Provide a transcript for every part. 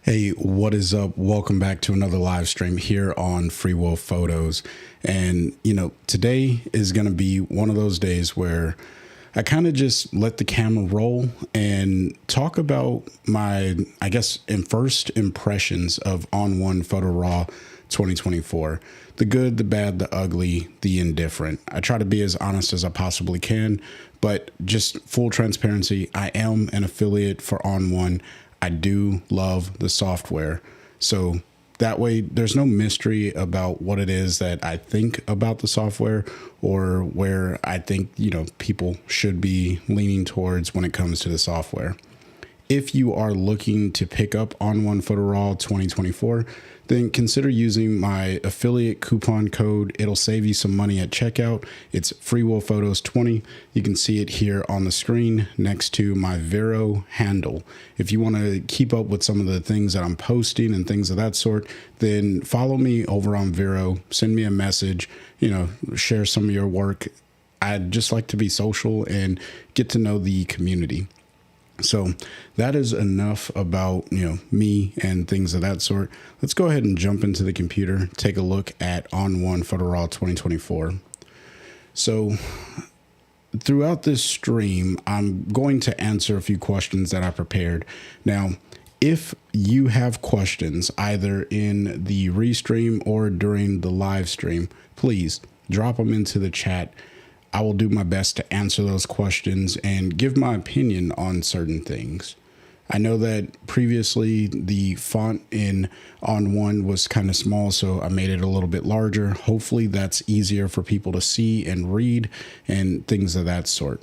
Hey, what is up? Welcome back to another live stream here on Free Will Photos. And, today is going to be one of those days where I kind of just let the camera roll and talk about my, first impressions of ON1 Photo Raw 2024. The good, the bad, the ugly, the indifferent. I try to be as honest as I possibly can, but just full transparency, I am an affiliate for ON1. I do love the software. So that way there's no mystery about what it is that I think about the software or where I think, people should be leaning towards when it comes to the software. If you are looking to pick up ON1 Photo Raw 2024, then consider using my affiliate coupon code. It'll save you some money at checkout. It's FreeWillPhotos20. You can see it here on the screen next to my Vero handle. If you want to keep up with some of the things that I'm posting and things of that sort, then follow me over on Vero. Send me a message, share some of your work. I'd just like to be social and get to know the community. So that is enough about, me and things of that sort. Let's go ahead and jump into the computer, take a look at ON1 Photo Raw 2024. So throughout this stream, I'm going to answer a few questions that I prepared. Now, if you have questions either in the restream or during the live stream, please drop them into the chat. I will do my best to answer those questions and give my opinion on certain things. I know that previously the font in ON1 was kind of small, so I made it a little bit larger. Hopefully that's easier for people to see and read and things of that sort.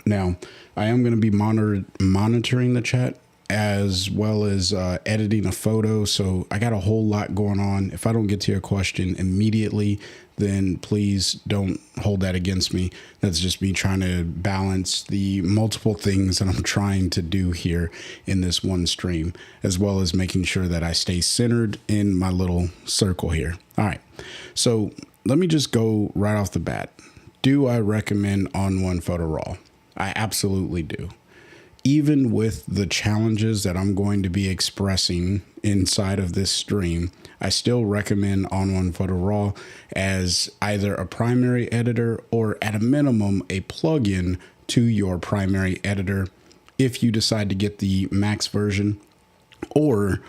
Now, I am going to be monitoring the chat as well as editing a photo. So I got a whole lot going on. If I don't get to your question immediately, then please don't hold that against me. That's just me trying to balance the multiple things that I'm trying to do here in this one stream, as well as making sure that I stay centered in my little circle here. All right. So let me just go right off the bat. Do I recommend ON1 Photo Raw? I absolutely do. Even with the challenges that I'm going to be expressing inside of this stream, I still recommend ON1 Photo Raw as either a primary editor or at a minimum a plugin to your primary editor if you decide to get the max version, or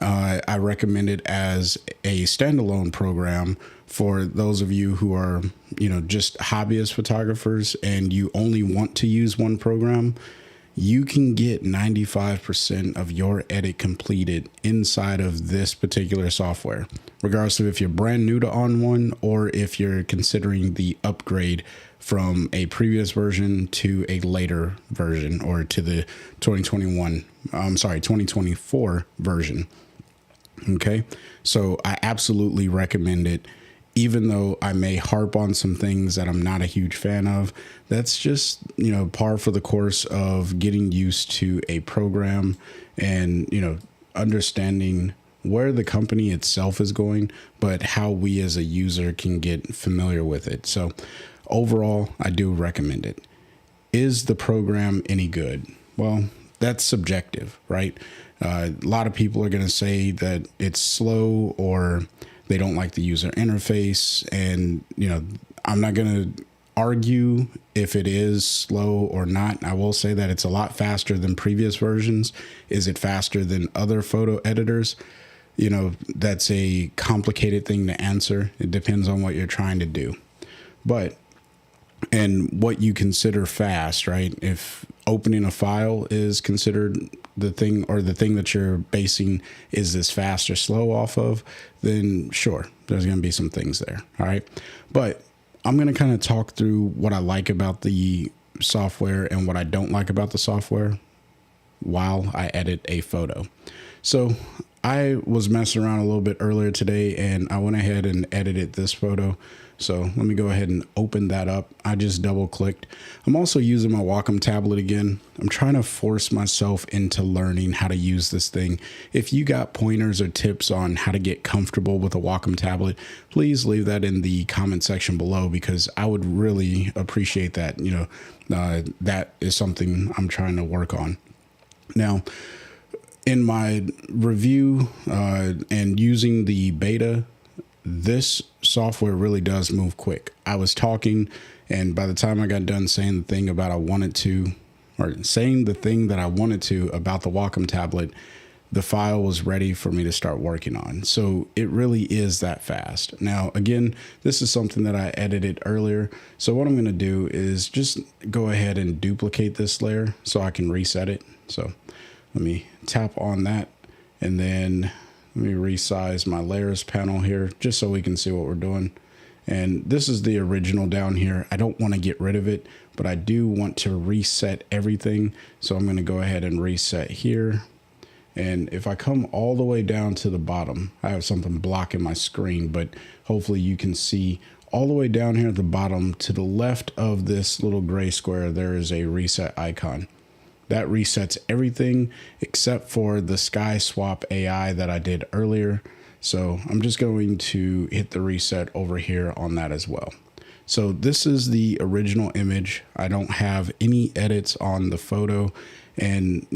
I recommend it as a standalone program for those of you who are, just hobbyist photographers and you only want to use one program. You can get 95% of your edit completed inside of this particular software, regardless of if you're brand new to ON1 or if you're considering the upgrade from a previous version to a later version or to the 2024 version. Okay, so I absolutely recommend it. Even though I may harp on some things that I'm not a huge fan of, that's just, par for the course of getting used to a program and, understanding where the company itself is going, but how we as a user can get familiar with it. So overall, I do recommend it. Is the program any good? Well, that's subjective, right? A lot of people are going to say that it's slow or they don't like the user interface. And, I'm not going to argue if it is slow or not. I will say that it's a lot faster than previous versions. Is it faster than other photo editors? That's a complicated thing to answer. It depends on what you're trying to do. And what you consider fast, right? If opening a file is considered the thing, or the thing that you're basing is this fast or slow off of, then sure, there's going to be some things there. All right. But I'm going to kind of talk through what I like about the software and what I don't like about the software while I edit a photo. So I was messing around a little bit earlier today and I went ahead and edited this photo. So let me go ahead and open that up. I just double clicked. I'm also using my Wacom tablet again. I'm trying to force myself into learning how to use this thing. If you got pointers or tips on how to get comfortable with a Wacom tablet, please leave that in the comment section below, because I would really appreciate that. That is something I'm trying to work on. Now, in my review and using the beta, this software really does move quick. I was talking, and by the time I got done saying the thing about saying the thing that I wanted to about the Wacom tablet, the file was ready for me to start working on. So it really is that fast. Now, again, this is something that I edited earlier. So what I'm going to do is just go ahead and duplicate this layer so I can reset it. So let me tap on that, and then let me resize my layers panel here just so we can see what we're doing. And this is the original down here. I don't want to get rid of it, but I do want to reset everything. So I'm going to go ahead and reset here. And if I come all the way down to the bottom, I have something blocking my screen, but hopefully you can see all the way down here at the bottom to the left of this little gray square, there is a reset icon. That resets everything except for the sky swap AI that I did earlier. So I'm just going to hit the reset over here on that as well. So this is the original image. I don't have any edits on the photo, and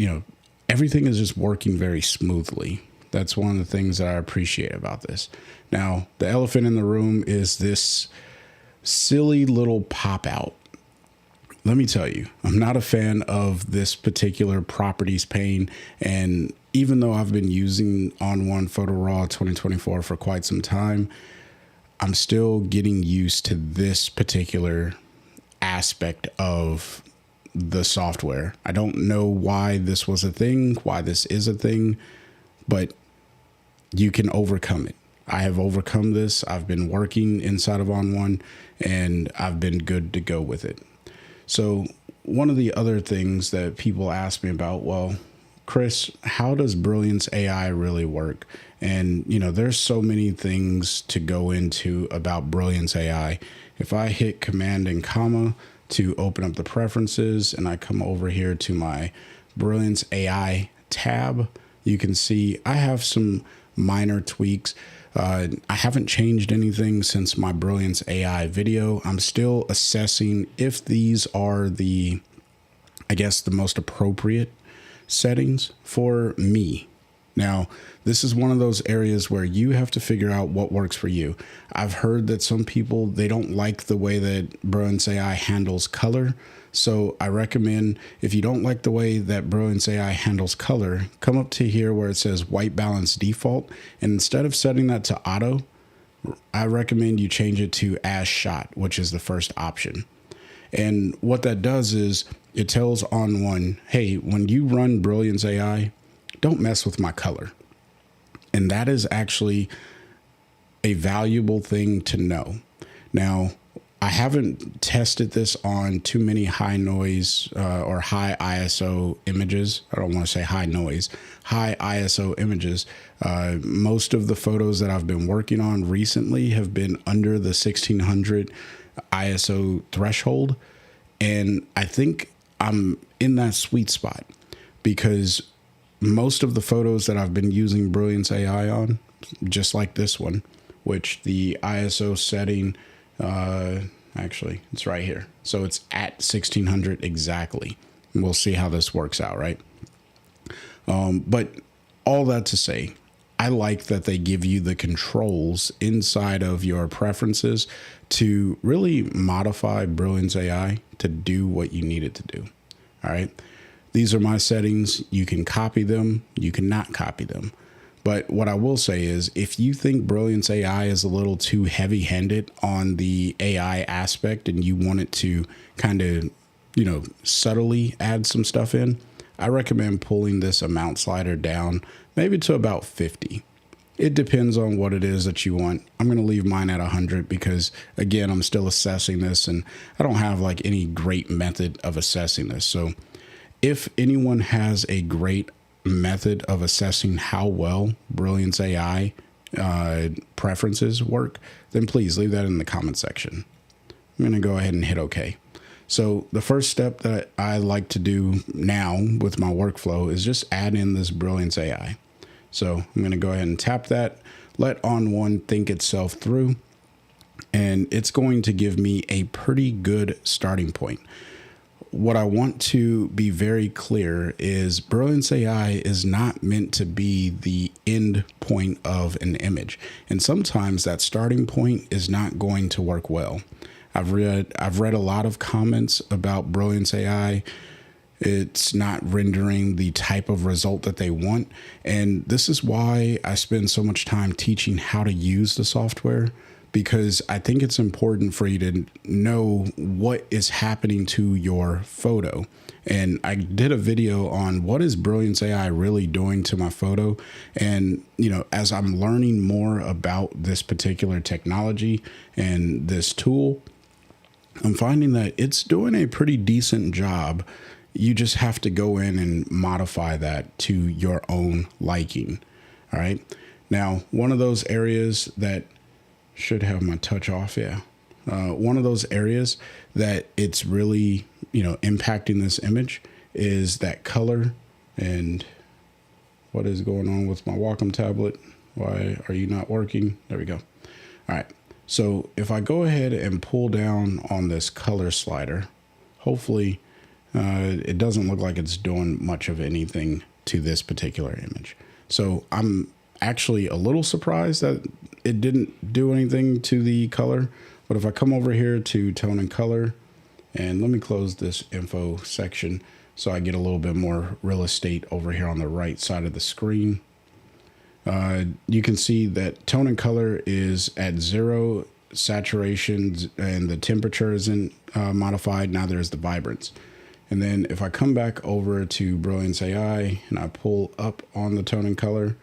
everything is just working very smoothly. That's one of the things that I appreciate about this. Now, the elephant in the room is this silly little pop out. Let me tell you, I'm not a fan of this particular properties pane. And even though I've been using ON1 Photo Raw 2024 for quite some time, I'm still getting used to this particular aspect of the software. I don't know why this was a thing, why this is a thing, but you can overcome it. I have overcome this. I've been working inside of ON1, and I've been good to go with it. So one of the other things that people ask me about, well, Chris, how does Brilliance AI really work? And, there's so many things to go into about Brilliance AI. If I hit Command and comma to open up the preferences, and I come over here to my Brilliance AI tab, you can see I have some minor tweaks. I haven't changed anything since my Brilliance AI video. I'm still assessing if these are the most appropriate settings for me. Now, this is one of those areas where you have to figure out what works for you. I've heard that some people, they don't like the way that Brilliance AI handles color. So I recommend, if you don't like the way that Brilliance AI handles color, come up to here where it says white balance default. And instead of setting that to auto, I recommend you change it to as shot, which is the first option. And what that does is it tells ON1, hey, when you run Brilliance AI, don't mess with my color. And that is actually a valuable thing to know. Now, I haven't tested this on too many high noise or high ISO images. I don't want to say high noise, high ISO images. Most of the photos that I've been working on recently have been under the 1600 ISO threshold. And I think I'm in that sweet spot because most of the photos that I've been using Brilliance AI on, just like this one, which the ISO setting, actually it's right here. So it's at 1600 exactly. And we'll see how this works out, right? But all that to say, I like that they give you the controls inside of your preferences to really modify Brilliance AI to do what you need it to do. All right. These are my settings. You can copy them. You cannot copy them. But what I will say is if you think Brilliance AI is a little too heavy-handed on the AI aspect and you want it to kind of, subtly add some stuff in, I recommend pulling this amount slider down maybe to about 50. It depends on what it is that you want. I'm going to leave mine at 100 because, again, I'm still assessing this and I don't have like any great method of assessing this. So if anyone has a great method of assessing how well Brilliance AI preferences work, then please leave that in the comment section. I'm going to go ahead and hit OK. So the first step that I like to do now with my workflow is just add in this Brilliance AI. So I'm going to go ahead and tap that, let ON1 think itself through, and it's going to give me a pretty good starting point. what I want to be very clear is Brilliance AI is not meant to be the end point of an image. And sometimes that starting point is not going to work well. I've read a lot of comments about Brilliance AI. It's not rendering the type of result that they want. And this is why I spend so much time teaching how to use the software, because I think it's important for you to know what is happening to your photo. And I did a video on what is Brilliance AI really doing to my photo. And, you know, as I'm learning more about this particular technology and this tool, I'm finding that it's doing a pretty decent job. You just have to go in and modify that to your own liking. All right. Now, one of those areas that should have my touch off. Yeah. One of those areas that it's really, you know, impacting this image is that color. And what is going on with my Wacom tablet? Why are you not working? There we go. All right. So if I go ahead and pull down on this color slider, hopefully it doesn't look like it's doing much of anything to this particular image. So I'm actually a little surprised that it didn't do anything to the color. But if I come over here to tone and color, and let me close this info section so I get a little bit more real estate over here on the right side of the screen. You can see that tone and color is at 0 saturation and the temperature isn't modified. Now there's the vibrance. And then if I come back over to Brilliance AI and I pull up on the tone and color,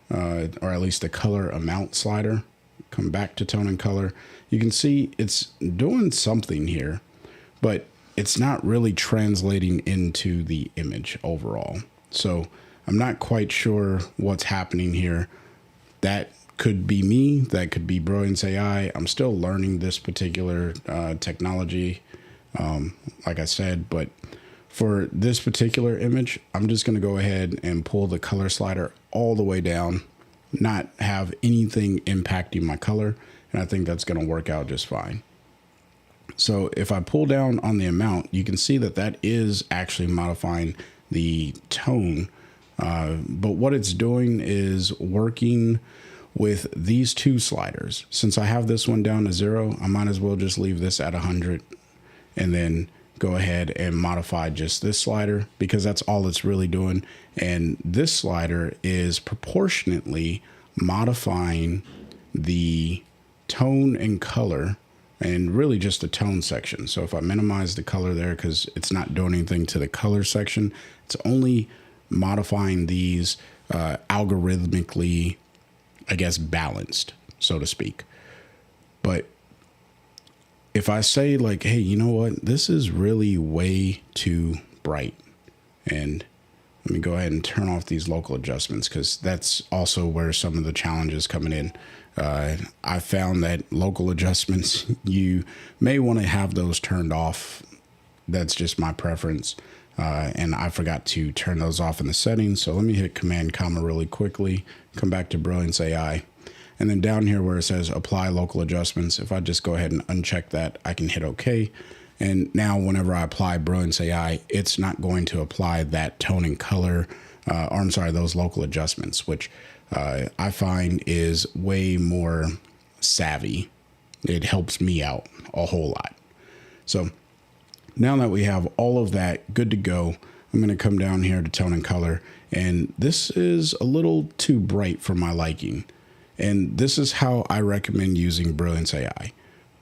or at least the color amount slider, come back to tone and color, you can see it's doing something here, but it's not really translating into the image overall. So I'm not quite sure what's happening here. That could be me, that could be Brilliance AI. I'm still learning this particular technology, like I said, but for this particular image, I'm just going to go ahead and pull the color slider all the way down, not have anything impacting my color. And I think that's going to work out just fine. So if I pull down on the amount, you can see that that is actually modifying the tone. But what it's doing is working with these two sliders. Since I have this one down to 0, I might as well just leave this at 100 and then go ahead and modify just this slider, because that's all it's really doing. And this slider is proportionately modifying the tone and color, and really just the tone section. So if I minimize the color there, because it's not doing anything to the color section, it's only modifying these algorithmically, I guess, balanced, so to speak. But if I say like, hey, you know what, this is really way too bright, and let me go ahead and turn off these local adjustments, because that's also where some of the challenges coming in. I found that local adjustments, you may want to have those turned off. That's just my preference. And I forgot to turn those off in the settings. So let me hit Command comma really quickly, come back to Brilliance AI. And then down here where it says apply local adjustments, if I just go ahead and uncheck that, I can hit OK. And now whenever I apply Brilliance AI, it's not going to apply that tone and color, or I'm sorry, those local adjustments, which I find is way more savvy. It helps me out a whole lot. So now that we have all of that good to go, I'm going to come down here to tone and color. And this is a little too bright for my liking. And this is how I recommend using Brilliance AI.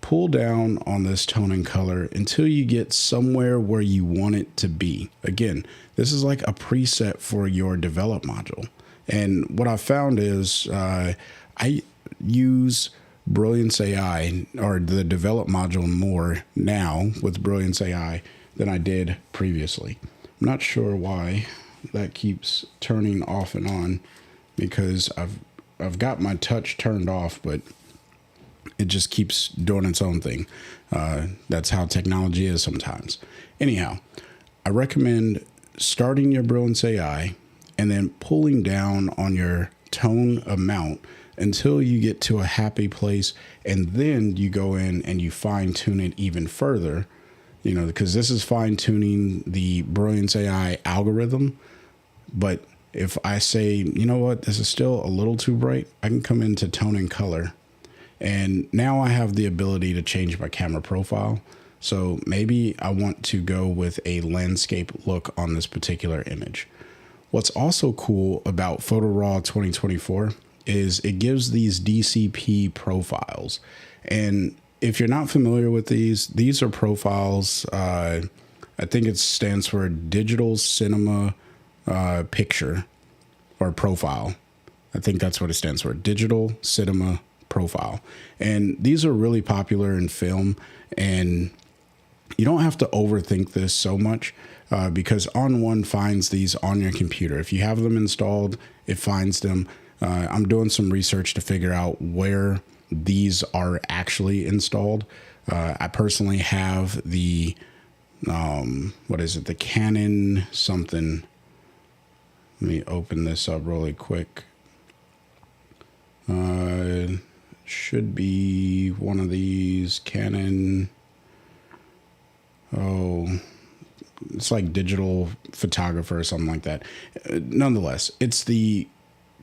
Pull down on this tone and color until you get somewhere where you want it to be. Again, this is like a preset for your develop module. And what I found is I use Brilliance AI, or the develop module, more now with Brilliance AI than I did previously. I'm not sure why that keeps turning off and on, because I've got my touch turned off, but it just keeps doing its own thing. That's how technology is sometimes. Anyhow, I recommend starting your Brilliance AI and then pulling down on your tone amount until you get to a happy place. And then you go in and you fine tune it even further. because this is fine tuning the Brilliance AI algorithm. But if I say, you know what, this is still a little too bright, I can come into tone and color. And now I have the ability to change my camera profile. So maybe I want to go with a landscape look on this particular image. What's also cool about Photo Raw 2024 is it gives these DCP profiles. And if you're not familiar with these are profiles. I think it stands for Digital Cinema Picture or Profile. I think that's what it stands for, Digital Cinema Profile. And these are really popular in film, and you don't have to overthink this so much because ON1 finds these on your computer. If you have them installed, it finds them. I'm doing some research to figure out where these are actually installed. I personally have the, what is it? The Canon something. Let me open this up really quick. Should be one of these Canon. Oh, it's like digital photographer or something like that. Nonetheless, it's the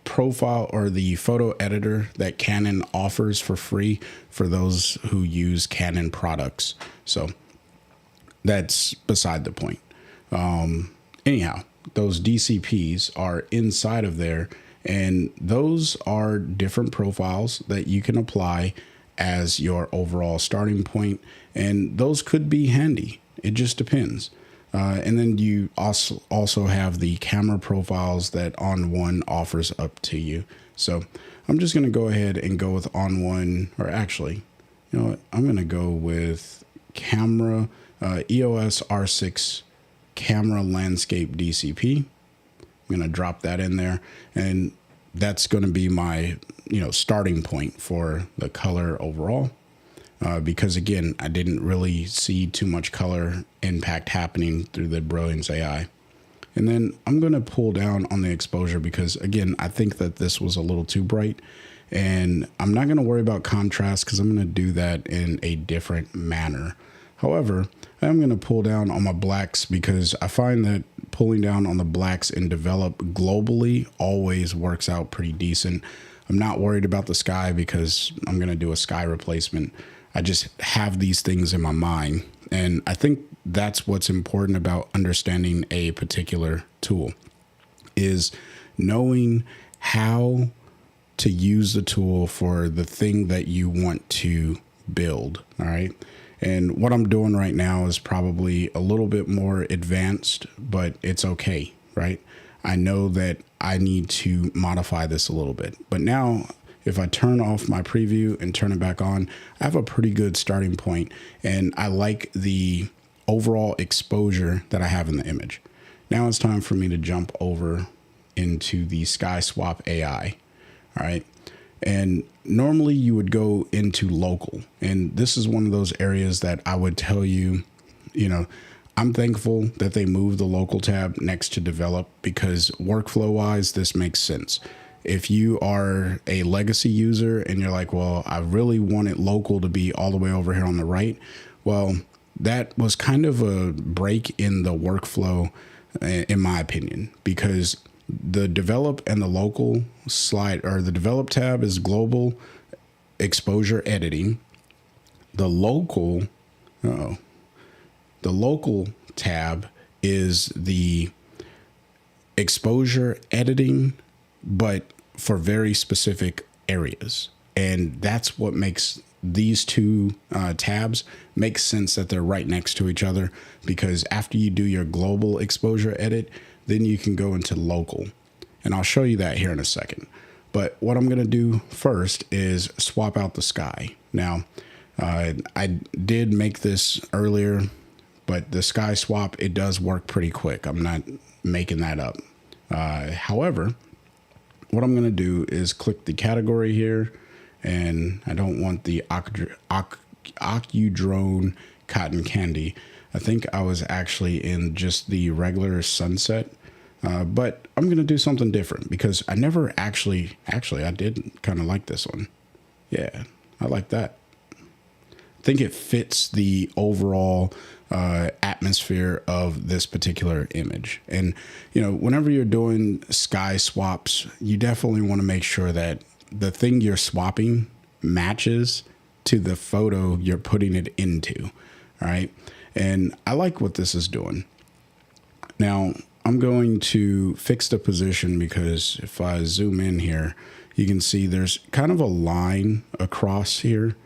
profile or the photo editor that Canon offers for free for those who use Canon products. So that's beside the point. Anyhow, those DCPs are inside of there, and those are different profiles that you can apply as your overall starting point, and those could be handy. It just depends. And then you also have the camera profiles that ON1 offers up to you. So I'm just going to go ahead and go with ON1, or actually, you know what? I'm going to go with camera, EOS R6 camera landscape DCP. I'm going to drop that in there, and that's going to be my, starting point for the color overall. Because again, I didn't really see too much color impact happening through the Brilliance AI. And then I'm going to pull down on the exposure because again, I think that this was a little too bright, and I'm not going to worry about contrast because I'm going to do that in a different manner. However, I'm going to pull down on my blacks because I find that pulling down on the blacks in develop globally always works out pretty decent. I'm not worried about the sky because I'm going to do a sky replacement. I just have these things in my mind. And I think that's what's important about understanding a particular tool is knowing how to use the tool for the thing that you want to build. All right. And what I'm doing right now is probably a little bit more advanced, but it's okay. Right. I know that I need to modify this a little bit, but now if I turn off my preview and turn it back on, I have a pretty good starting point, and I like the overall exposure that I have in the image. Now it's time for me to jump over into the Sky Swap AI. All right. And normally you would go into local, and this is one of those areas that I would tell you, I'm thankful that they moved the local tab next to develop because workflow wise, this makes sense. If you are a legacy user and you're like, well, I really want it local to be all the way over here on the right. Well, that was kind of a break in the workflow, in my opinion, because the develop and the local slide, or the develop tab is global exposure editing. The local tab is the exposure editing, but for very specific areas. And that's what makes these two tabs make sense that they're right next to each other, because after you do your global exposure edit, then you can go into local. And I'll show you that here in a second. But what I'm going to do first is swap out the sky. Now, I did make this earlier, but the sky swap, it does work pretty quick. I'm not making that up. However, what I'm going to do is click the category here, and I don't want the Ocudrone Cotton Candy. I think I was actually in just the regular sunset, but I'm going to do something different because I never actually I did kind of like this one. Yeah, I like that. think it fits the overall atmosphere of this particular image. And, whenever you're doing sky swaps, you definitely want to make sure that the thing you're swapping matches to the photo you're putting it into. All right. And I like what this is doing. Now I'm going to fix the position, because if I zoom in here, you can see there's kind of a line across here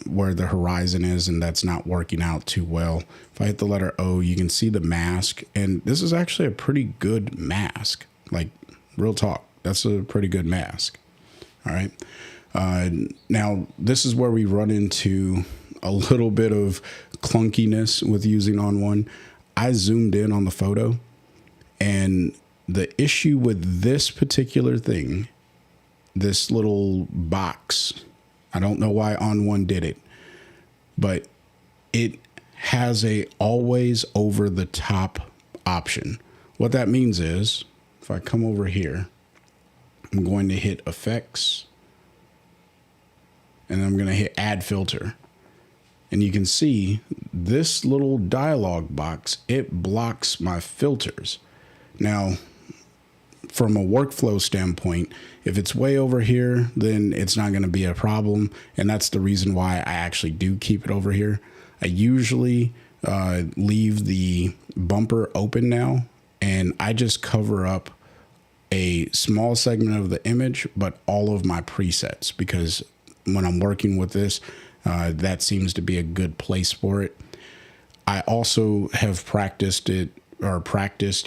where the horizon is, and that's not working out too well. If I hit the letter O, you can see the mask, and this is actually a pretty good mask. Like, real talk, that's a pretty good mask. All right. Now this is where we run into a little bit of clunkiness with using ON1. I zoomed in on the photo, and the issue with this particular thing, this little box, I don't know why ON1 did it, but it has a always over the top option. What that means is, if I come over here, I'm going to hit effects, and I'm going to hit add filter. And you can see this little dialog box, it blocks my filters. Now, from a workflow standpoint, if it's way over here, then it's not going to be a problem. And that's the reason why I actually do keep it over here. I usually leave the bumper open now, and I just cover up a small segment of the image, but all of my presets, because when I'm working with this, that seems to be a good place for it. I also have practiced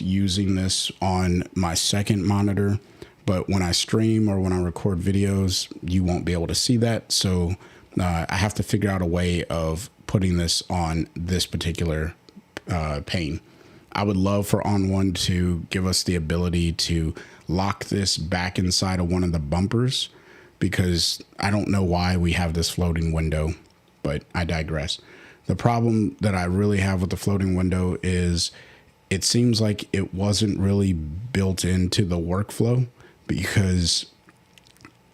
using this on my second monitor, but when I stream or when I record videos, you won't be able to see that. So I have to figure out a way of putting this on this particular pane. I would love for ON1 to give us the ability to lock this back inside of one of the bumpers, because I don't know why we have this floating window, but I digress. The problem that I really have with the floating window is it seems like it wasn't really built into the workflow, because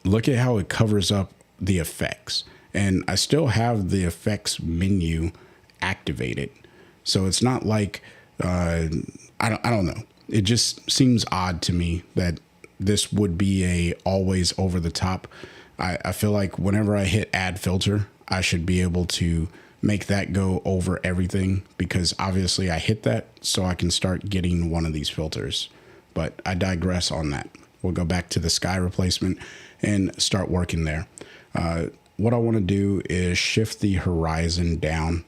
look at how it covers up the effects. And I still have the effects menu activated. So it's not like, I don't know. It just seems odd to me that this would be a always over the top. I feel like whenever I hit add filter, I should be able to make that go over everything, because obviously I hit that so I can start getting one of these filters. But I digress on that. We'll go back to the sky replacement and start working there. What I want to do is shift the horizon down,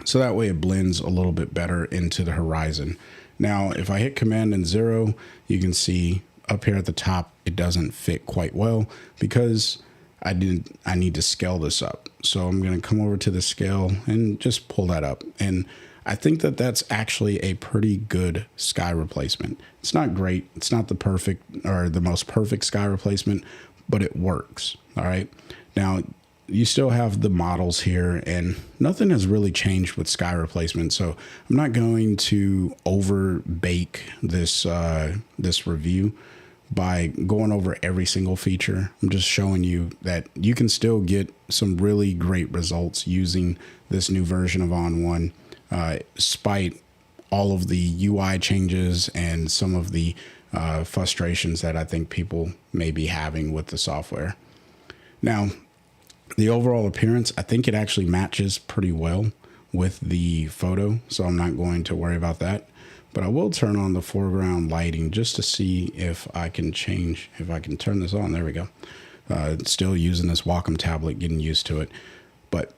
so that way it blends a little bit better into the horizon. Now, if I hit Command and 0, you can see up here at the top, it doesn't fit quite well, because I need to scale this up. So I'm going to come over to the scale and just pull that up. And I think that that's actually a pretty good sky replacement. It's not great. It's not the perfect or the most perfect sky replacement, but it works. All right. Now, you still have the models here, and nothing has really changed with sky replacement. So I'm not going to over bake this, this review by going over every single feature. I'm just showing you that you can still get some really great results using this new version of ON1, despite all of the UI changes and some of the frustrations that I think people may be having with the software. Now, the overall appearance, I think it actually matches pretty well with the photo, so I'm not going to worry about that. But I will turn on the foreground lighting just to see if I can change, if I can turn this on. There we go. Still using this Wacom tablet, getting used to it. But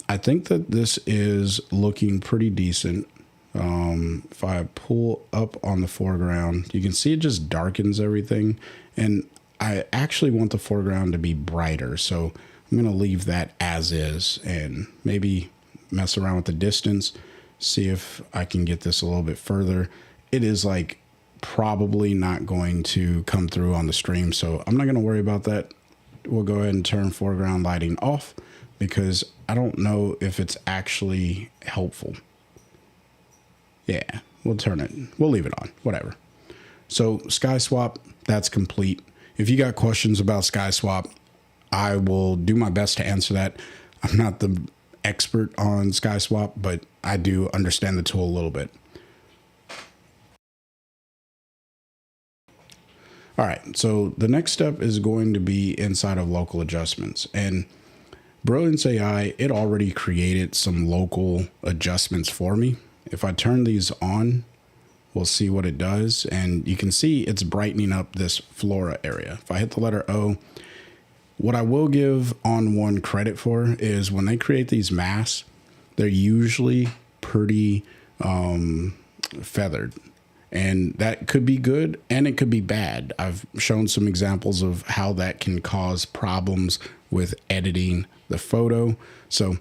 I think that this is looking pretty decent. If I pull up on the foreground, you can see it just darkens everything. And I actually want the foreground to be brighter. So I'm going to leave that as is and maybe mess around with the distance, see if I can get this a little bit further. It is like probably not going to come through on the stream, so I'm not going to worry about that. We'll go ahead and turn foreground lighting off, because I don't know if it's actually helpful. Yeah, we'll turn it. We'll leave it on, whatever. So sky swap, that's complete. If you got questions about sky swap, I will do my best to answer that. I'm not the expert on sky swap, but I do understand the tool a little bit. All right, so the next step is going to be inside of local adjustments, and Brilliance AI, it already created some local adjustments for me. If I turn these on, we'll see what it does, and you can see it's brightening up this flora area. If I hit the letter O, what I will give ON1 credit for is when they create these masks, they're usually pretty feathered. And that could be good and it could be bad. I've shown some examples of how that can cause problems with editing the photo. So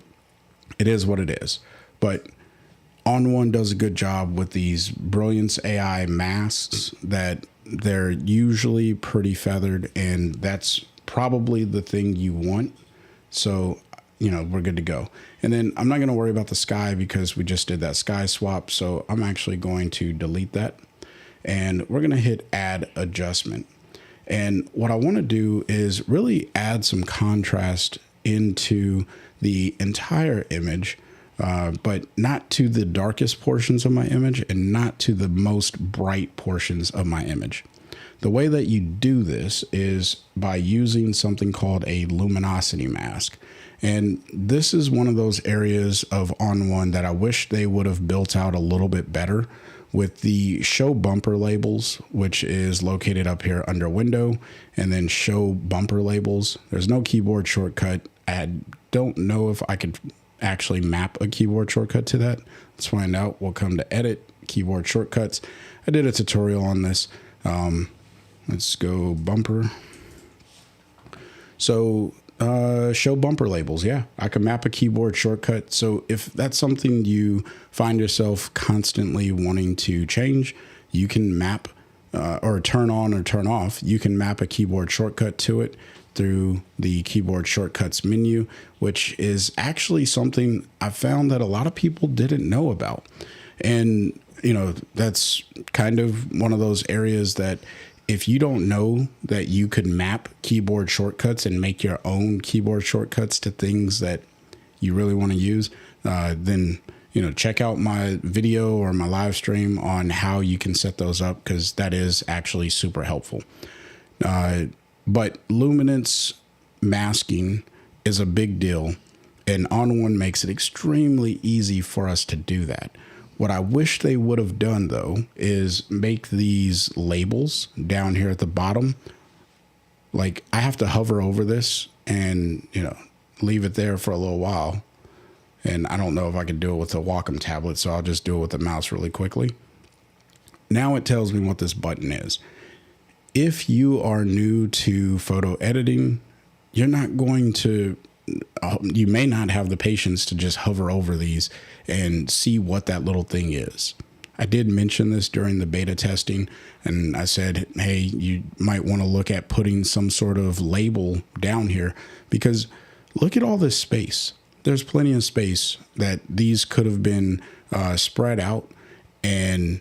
it is what it is. But ON1 does a good job with these Brilliance AI masks that they're usually pretty feathered, and that's probably the thing you want. So, you know, we're good to go. And then I'm not going to worry about the sky because we just did that sky swap. So I'm actually going to delete that, and we're going to hit add adjustment. And what I want to do is really add some contrast into the entire image, but not to the darkest portions of my image and not to the most bright portions of my image. The way that you do this is by using something called a luminosity mask. And this is one of those areas of ON1 that I wish they would have built out a little bit better with the show bumper labels, which is located up here under window, and then show bumper labels. There's no keyboard shortcut. I don't know if I could actually map a keyboard shortcut to that. Let's find out. We'll come to edit keyboard shortcuts. I did a tutorial on this. Let's go bumper. So show bumper labels. Yeah, I can map a keyboard shortcut. So if that's something you find yourself constantly wanting to change, you can map or turn on or turn off. You can map a keyboard shortcut to it through the keyboard shortcuts menu, which is actually something I found that a lot of people didn't know about. And, you know, that's kind of one of those areas that if you don't know that you could map keyboard shortcuts and make your own keyboard shortcuts to things that you really want to use, then, you know, check out my video or my live stream on how you can set those up, because that is actually super helpful. But luminance masking is a big deal, and ON1 makes it extremely easy for us to do that. What I wish they would have done, though, is make these labels down here at the bottom. Like, I have to hover over this and, you know, leave it there for a little while. And I don't know if I can do it with a Wacom tablet, so I'll just do it with the mouse really quickly. Now it tells me what this button is. If you are new to photo editing, you're not going to, you may not have the patience to just hover over these and see what that little thing is. I did mention this during the beta testing, and I said, hey, you might want to look at putting some sort of label down here, because look at all this space. There's plenty of space that these could have been spread out, and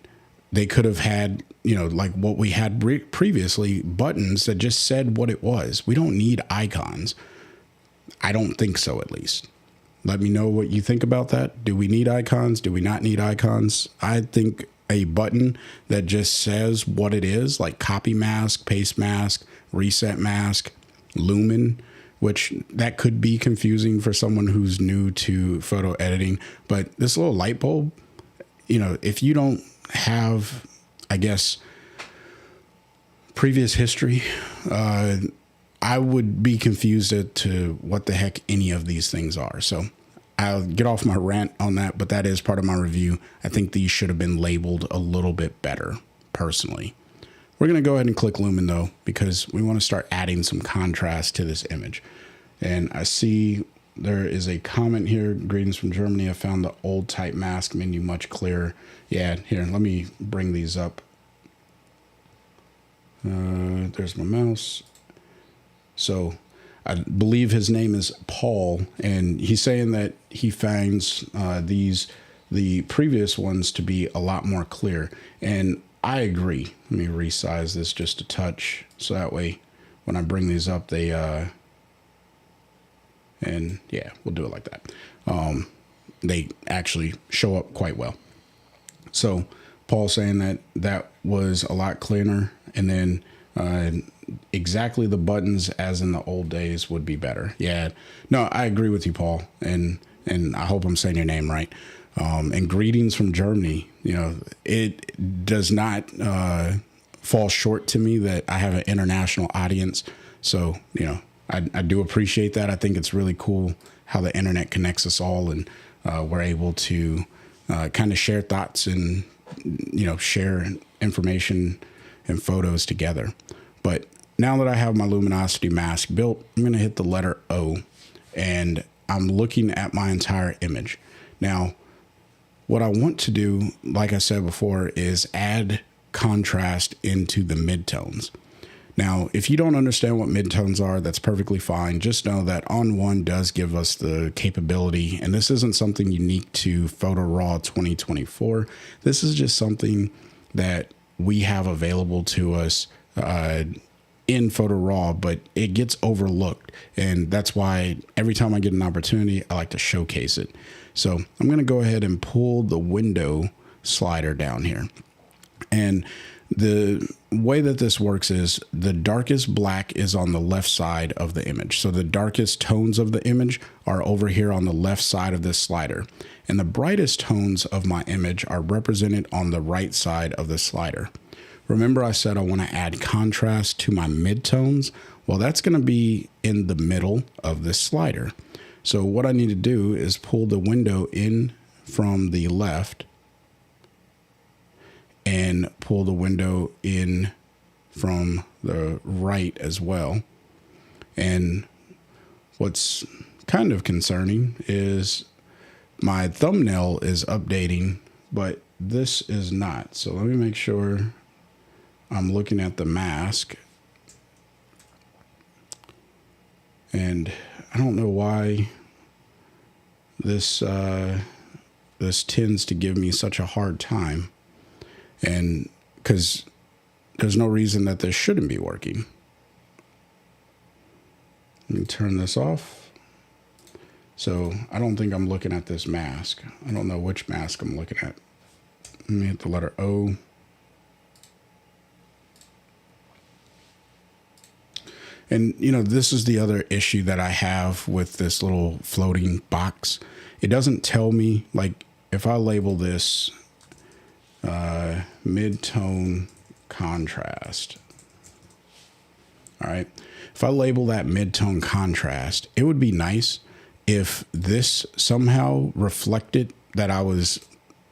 they could have had, you know, like what we had previously, buttons that just said what it was. We don't need icons. I don't think so, at least. Let me know what you think about that. Do we need icons? Do we not need icons? I think a button that just says what it is, like copy mask, paste mask, reset mask, lumen, which that could be confusing for someone who's new to photo editing. But this little light bulb, you know, if you don't have, I guess, previous history, I would be confused as to what the heck any of these things are. So I'll get off my rant on that, but that is part of my review. I think these should have been labeled a little bit better, personally. We're going to go ahead and click Lumen, though, because we want to start adding some contrast to this image. And I see there is a comment here. Greetings from Germany. I found the old type mask menu much clearer. Yeah, here, let me bring these up. There's my mouse. So I believe his name is Paul, and he's saying that he finds the previous ones to be a lot more clear. And I agree. Let me resize this just a touch, so that way when I bring these up, they And yeah, we'll do it like that. They actually show up quite well. So Paul saying that that was a lot cleaner, and then exactly the buttons as in the old days would be better. Yeah, no, I agree with you, Paul, and I hope I'm saying your name right. And greetings from Germany. You know, it does not fall short to me that I have an international audience. So, you know, I do appreciate that. I think it's really cool how the internet connects us all, and we're able to kind of share thoughts and, you know, share information and photos together. But now that I have my luminosity mask built, I'm going to hit the letter O, and I'm looking at my entire image. Now, what I want to do, like I said before, is add contrast into the midtones. Now, if you don't understand what midtones are, that's perfectly fine. Just know that ON1 does give us the capability, and this isn't something unique to Photo Raw 2024. This is just something that we have available to us in Photo Raw, but it gets overlooked. And that's why every time I get an opportunity, I like to showcase it. So I'm going to go ahead and pull the window slider down here. And the way that this works is the darkest black is on the left side of the image. So the darkest tones of the image are over here on the left side of this slider. And the brightest tones of my image are represented on the right side of the slider. Remember I said I want to add contrast to my midtones? Well, that's going to be in the middle of this slider. So what I need to do is pull the window in from the left and pull the window in from the right as well. And what's kind of concerning is my thumbnail is updating, but this is not. So let me make sure I'm looking at the mask. And I don't know why this this tends to give me such a hard time. And because there's no reason that this shouldn't be working. Let me turn this off. So I don't think I'm looking at this mask. I don't know which mask I'm looking at. Let me hit the letter O. And, you know, this is the other issue that I have with this little floating box. It doesn't tell me, like, if I label this mid-tone contrast. All right. If I label that mid-tone contrast, it would be nice if this somehow reflected that I was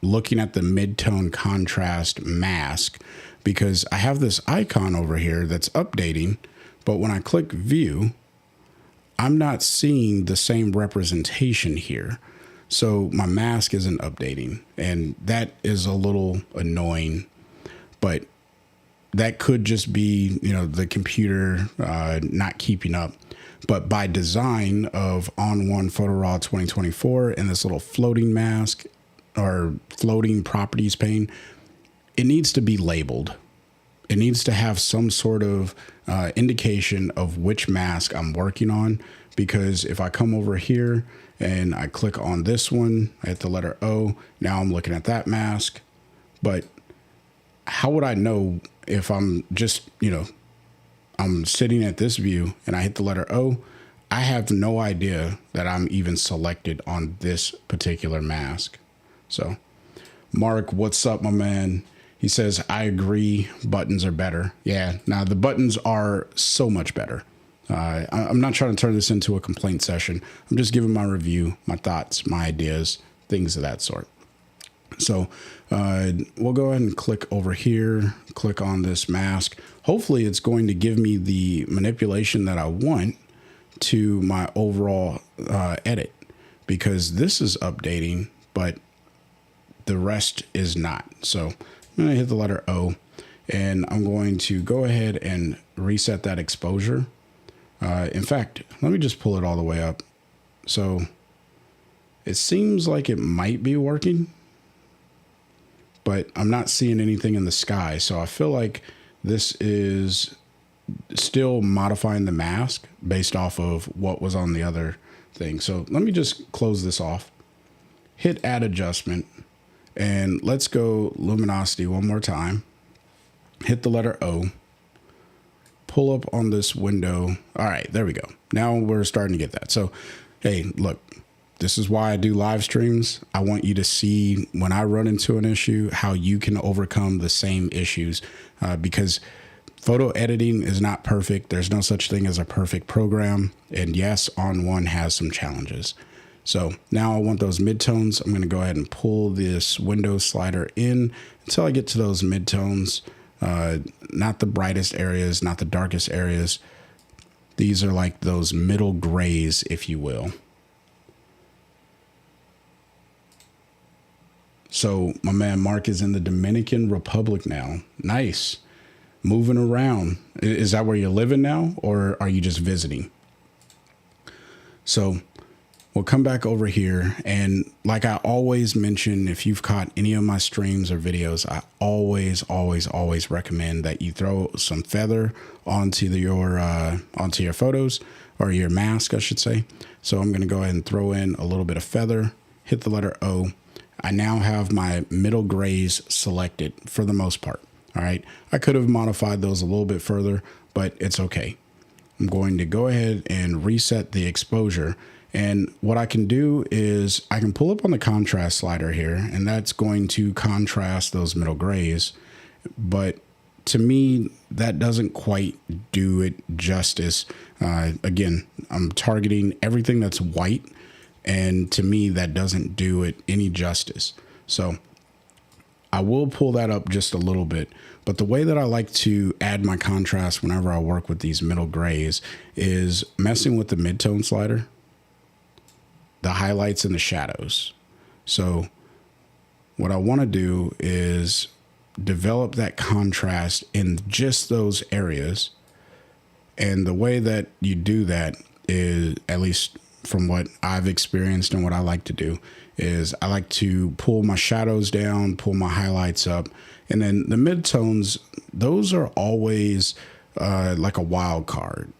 looking at the mid-tone contrast mask, because I have this icon over here that's updating, but when I click view, I'm not seeing the same representation here. So my mask isn't updating, and that is a little annoying, but that could just be, you know, the computer not keeping up. But by design of ON1 Photo Raw 2024 and this little floating mask or floating properties pane, it needs to be labeled. It needs to have some sort of indication of which mask I'm working on, because if I come over here and I click on this one, I hit the letter O, now I'm looking at that mask. But how would I know if I'm just, you know, I'm sitting at this view and I hit the letter O? I have no idea that I'm even selected on this particular mask. So, Mark, what's up, my man? He says, I agree, buttons are better. Yeah, now the buttons are so much better. I'm not trying to turn this into a complaint session. I'm just giving my review, my thoughts, my ideas, things of that sort. So we'll go ahead and click over here, click on this mask. Hopefully it's going to give me the manipulation that I want to my overall edit, because this is updating, but the rest is not. So I'm going to hit the letter O, and I'm going to go ahead and reset that exposure. In fact, let me just pull it all the way up. So it seems like it might be working, but I'm not seeing anything in the sky. So I feel like this is still modifying the mask based off of what was on the other thing. So let me just close this off, hit add adjustment, and let's go luminosity one more time. Hit the letter O, pull up on this window. All right, there we go. Now we're starting to get that. So, hey, look, this is why I do live streams. I want you to see when I run into an issue, how you can overcome the same issues, because photo editing is not perfect. There's no such thing as a perfect program. And yes, ON1 has some challenges. So now I want those midtones. I'm going to go ahead and pull this window slider in until I get to those midtones. Not the brightest areas, not the darkest areas. These are like those middle grays, if you will. So my man Mark is in the Dominican Republic now. Nice. Moving around. Is that where you're living now, or are you just visiting? So we'll come back over here, and like I always mention, if you've caught any of my streams or videos, I always recommend that you throw some feather onto your photos, or your mask, I should say. So I'm going to go ahead and throw in a little bit of feather, hit the letter O. I now have my middle grays selected for the most part. All right. I could have modified those a little bit further, but it's okay. I'm going to go ahead and reset the exposure. And what I can do is I can pull up on the contrast slider here, and that's going to contrast those middle grays. But to me, that doesn't quite do it justice. Again, I'm targeting everything that's white, and to me, that doesn't do it any justice. So I will pull that up just a little bit, but the way that I like to add my contrast whenever I work with these middle grays is messing with the midtone slider, the highlights and the shadows. So what I want to do is develop that contrast in just those areas. And the way that you do that is, at least from what I've experienced and what I like to do, is I like to pull my shadows down, pull my highlights up, and then the midtones, those are always like a wild card.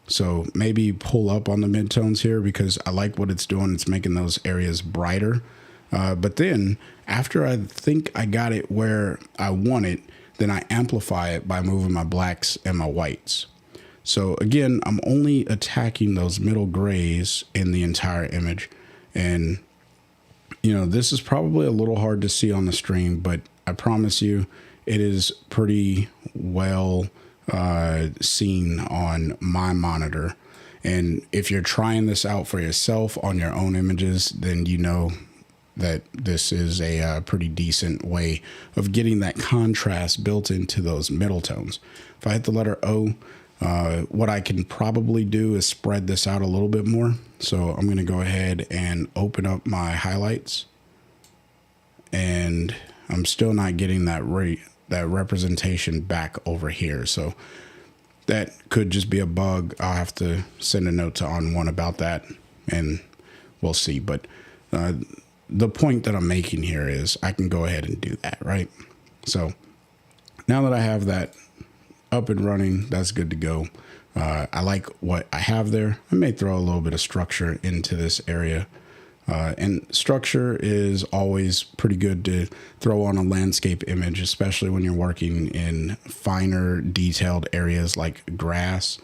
So maybe pull up on the midtones here because I like what it's doing. It's making those areas brighter. But then after I think I got it where I want it, then I amplify it by moving my blacks and my whites. So again, I'm only attacking those middle grays in the entire image. And, you know, this is probably a little hard to see on the stream, but I promise you it is pretty well seen on my monitor. And if you're trying this out for yourself on your own images, then you know that this is a pretty decent way of getting that contrast built into those middle tones. If I hit the letter O, what I can probably do is spread this out a little bit more. So I'm going to go ahead and open up my highlights, and I'm still not getting that representation back over here. So that could just be a bug. I'll have to send a note to ON1 about that, and we'll see. But the point that I'm making here is I can go ahead and do that, right? So now that I have that up and running, that's good to go. I like what I have there. I may throw a little bit of structure into this area. And structure is always pretty good to throw on a landscape image, especially when you're working in finer detailed areas like grass.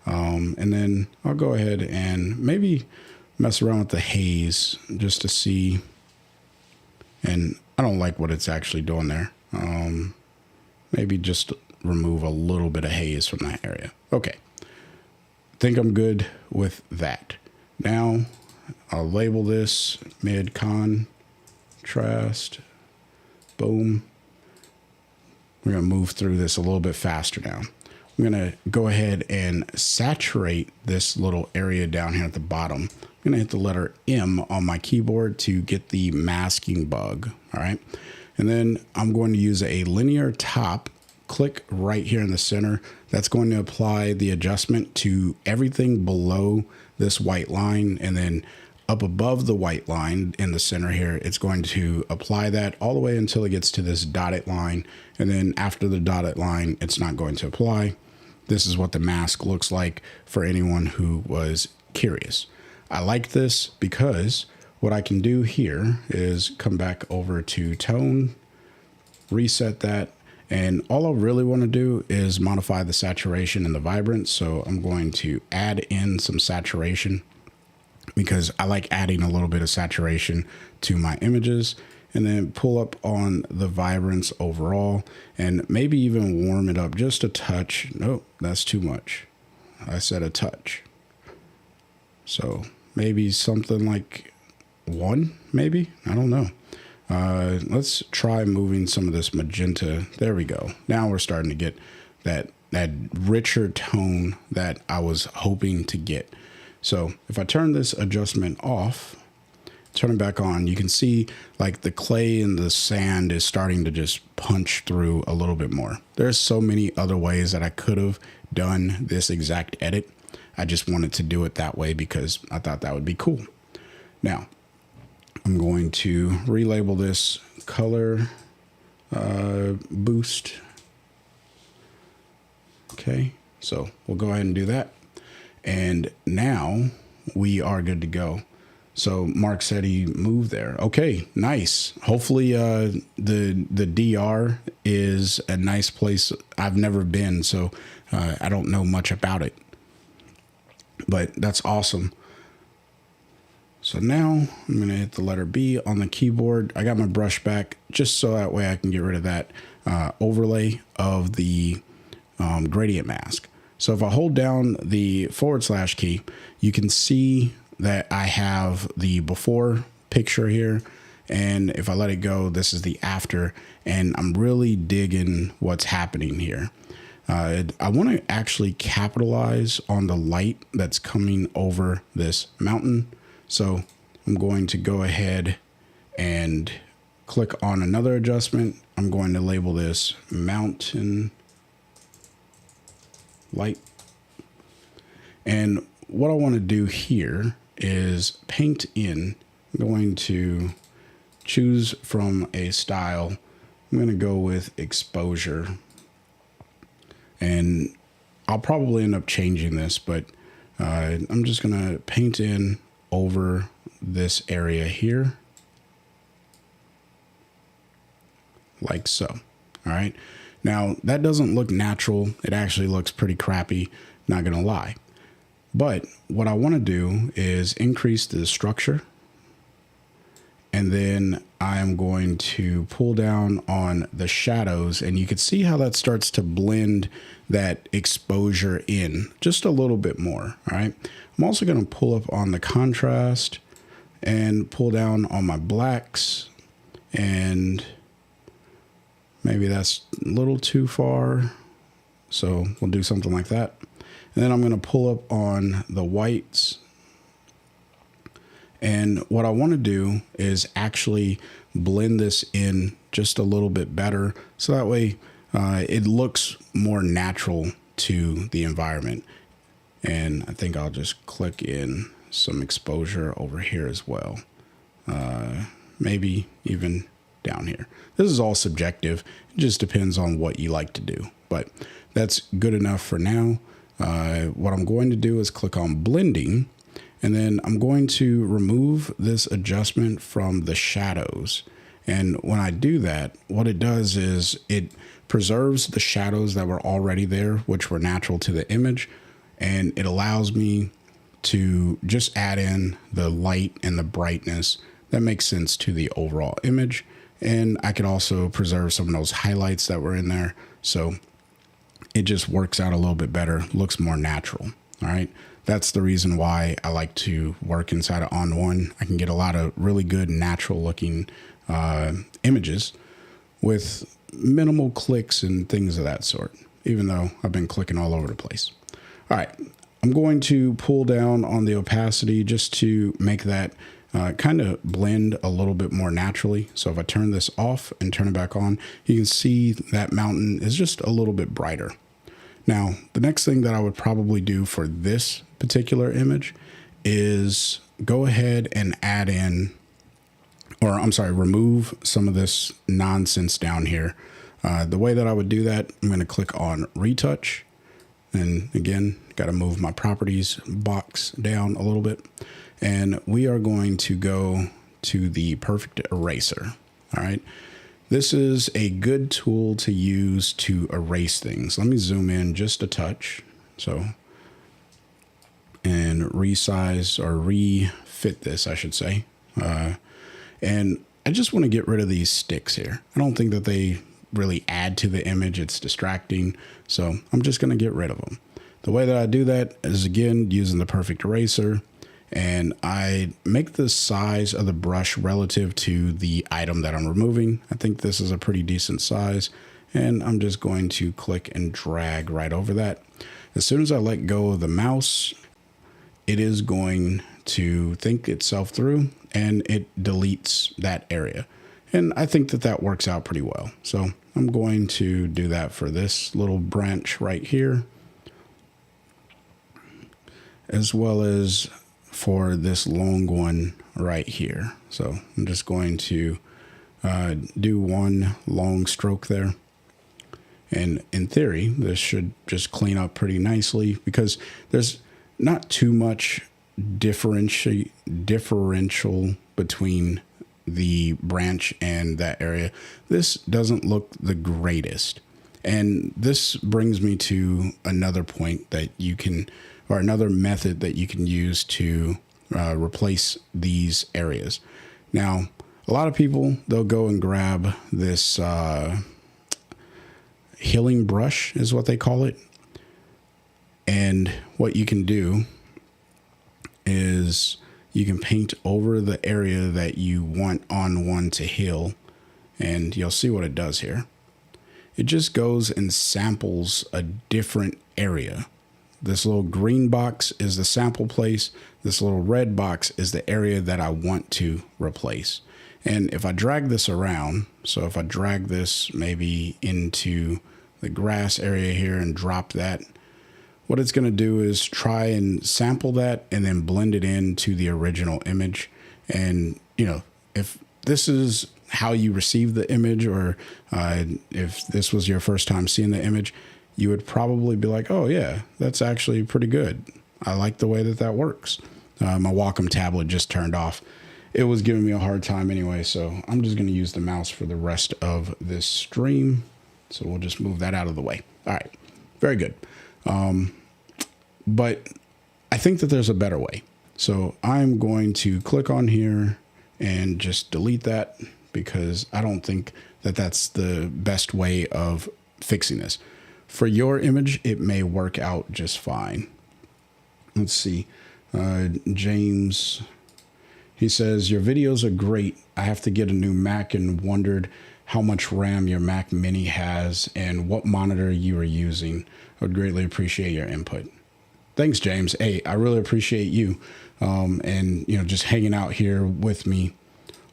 And then I'll go ahead and maybe mess around with the haze just to see. And I don't like what it's actually doing there. Maybe just remove a little bit of haze from that area. Okay. Think I'm good with that. Now I'll label this mid contrast. Boom. We're going to move through this a little bit faster now. I'm going to go ahead and saturate this little area down here at the bottom. I'm going to hit the letter M on my keyboard to get the masking bug. All right. And then I'm going to use a linear top, click right here in the center. That's going to apply the adjustment to everything below this white line, and then up above the white line in the center here, it's going to apply that all the way until it gets to this dotted line. And then after the dotted line, it's not going to apply. This is what the mask looks like for anyone who was curious. I like this because what I can do here is come back over to tone, reset that. And all I really want to do is modify the saturation and the vibrance. So I'm going to add in some saturation because I like adding a little bit of saturation to my images, and then pull up on the vibrance overall and maybe even warm it up just a touch. Nope, that's too much. I said a touch. So maybe something like 1, maybe, I don't know. Let's try moving some of this magenta. There we go. Now we're starting to get that richer tone that I was hoping to get. So if I turn this adjustment off, turn it back on, you can see like the clay and the sand is starting to just punch through a little bit more. There's so many other ways that I could have done this exact edit. I just wanted to do it that way because I thought that would be cool. Now, I'm going to relabel this color boost. Okay, so we'll go ahead and do that. And now we are good to go. So Mark said he moved there. Okay, nice. Hopefully the DR is a nice place. I've never been, so I don't know much about it. But that's awesome. So now I'm going to hit the letter B on the keyboard. I got my brush back just so that way I can get rid of that overlay of the gradient mask. So if I hold down the / key, you can see that I have the before picture here. And if I let it go, this is the after. And I'm really digging what's happening here. I want to actually capitalize on the light that's coming over this mountain. So I'm going to go ahead and click on another adjustment. I'm going to label this mountain light. And what I want to do here is paint in. I'm going to choose from a style. I'm going to go with exposure. And I'll probably end up changing this, but I'm just going to paint in over this area here. Like so. All right. Now that doesn't look natural. It actually looks pretty crappy. Not going to lie. But what I want to do is increase the structure. And then I am going to pull down on the shadows, and you can see how that starts to blend that exposure in just a little bit more. All right. I'm also going to pull up on the contrast and pull down on my blacks, and maybe that's a little too far. So we'll do something like that. And then I'm going to pull up on the whites. And what I want to do is actually blend this in just a little bit better. So that way it looks more natural to the environment. And I think I'll just click in some exposure over here as well. Maybe even down here. This is all subjective. It just depends on what you like to do. But that's good enough for now. What I'm going to do is click on blending, and then I'm going to remove this adjustment from the shadows. And when I do that, what it does is it preserves the shadows that were already there, which were natural to the image. And it allows me to just add in the light and the brightness that makes sense to the overall image. And I could also preserve some of those highlights that were in there. So it just works out a little bit better, looks more natural. All right. That's the reason why I like to work inside of ON1. I can get a lot of really good natural looking images with minimal clicks and things of that sort, even though I've been clicking all over the place. All right. I'm going to pull down on the opacity just to make that kind of blend a little bit more naturally. So if I turn this off and turn it back on, you can see that mountain is just a little bit brighter. Now, the next thing that I would probably do for this particular image is go ahead and add in, or I'm sorry, remove some of this nonsense down here. The way that I would do that, I'm going to click on retouch. And again, got to move my properties box down a little bit. and we are going to go to the perfect eraser. All right. This is a good tool to use to erase things. Let me zoom in just a touch. So, and resize or refit this, I should say. And I just want to get rid of these sticks here. I don't think that they really add to the image. It's distracting. So I'm just going to get rid of them. The way that I do that is, again, using the perfect eraser. And I make the size of the brush relative to the item that I'm removing. I think this is a pretty decent size. And I'm just going to click and drag right over that. As soon as I let go of the mouse, it is going to think itself through and it deletes that area. And I think that that works out pretty well. So I'm going to do that for this little branch right here, as well as for this long one right here. So I'm just going to do one long stroke there. And in theory, this should just clean up pretty nicely because there's not too much differential between the branch and that area. This doesn't look the greatest. And this brings me to another point that you can, or another method that you can use to replace these areas. Now, a lot of people, they'll go and grab this healing brush is what they call it. And what you can do is you can paint over the area that you want ON1 to heal, and you'll see what it does here. It just goes and samples a different area. This little green box is the sample place. This little red box is the area that I want to replace. And if I drag this around, so if I drag this maybe into the grass area here and drop that, what it's going to do is try and sample that and then blend it into the original image. And, you know, if this is how you receive the image, or if this was your first time seeing the image, you would probably be like, oh yeah, that's actually pretty good. I like the way that that works. My Wacom tablet just turned off. It was giving me a hard time anyway, so I'm just going to use the mouse for the rest of this stream. So we'll just move that out of the way. All right, very good. But I think that there's a better way. So I'm going to click on here and just delete that because I don't think that that's the best way of fixing this. For your image, it may work out just fine. Let's see. James, he says, your videos are great. I have to get a new Mac and wondered how much RAM your Mac Mini has and what monitor you are using. I would greatly appreciate your input. Thanks, James. Hey, I really appreciate you and, you know, just hanging out here with me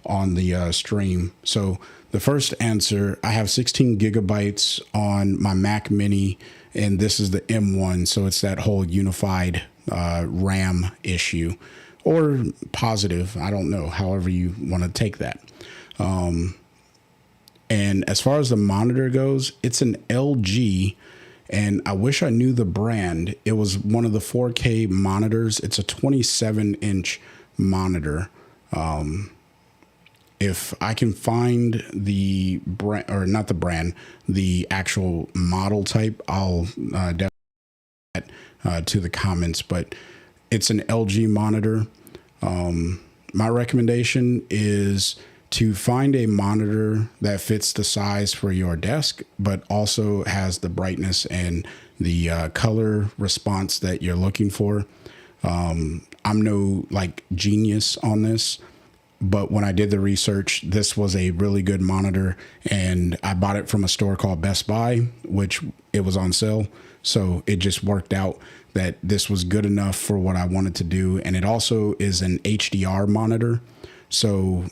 on the stream. So the first answer, I have 16 gigabytes on my Mac Mini, and this is the M1. So it's that whole unified RAM issue, or positive. I don't know, however you want to take that. And as far as the monitor goes, it's an LG. And I wish I knew the brand. It was one of the 4K monitors. It's a 27-inch monitor. If I can find the brand, or not the brand, the actual model type, I'll definitely add that to the comments. But it's an LG monitor. My recommendation is to find a monitor that fits the size for your desk, but also has the brightness and the color response that you're looking for. I'm no like genius on this, but when I did the research, this was a really good monitor, and I bought it from a store called Best Buy, which it was on sale. So it just worked out that this was good enough for what I wanted to do. And it also is an HDR monitor. So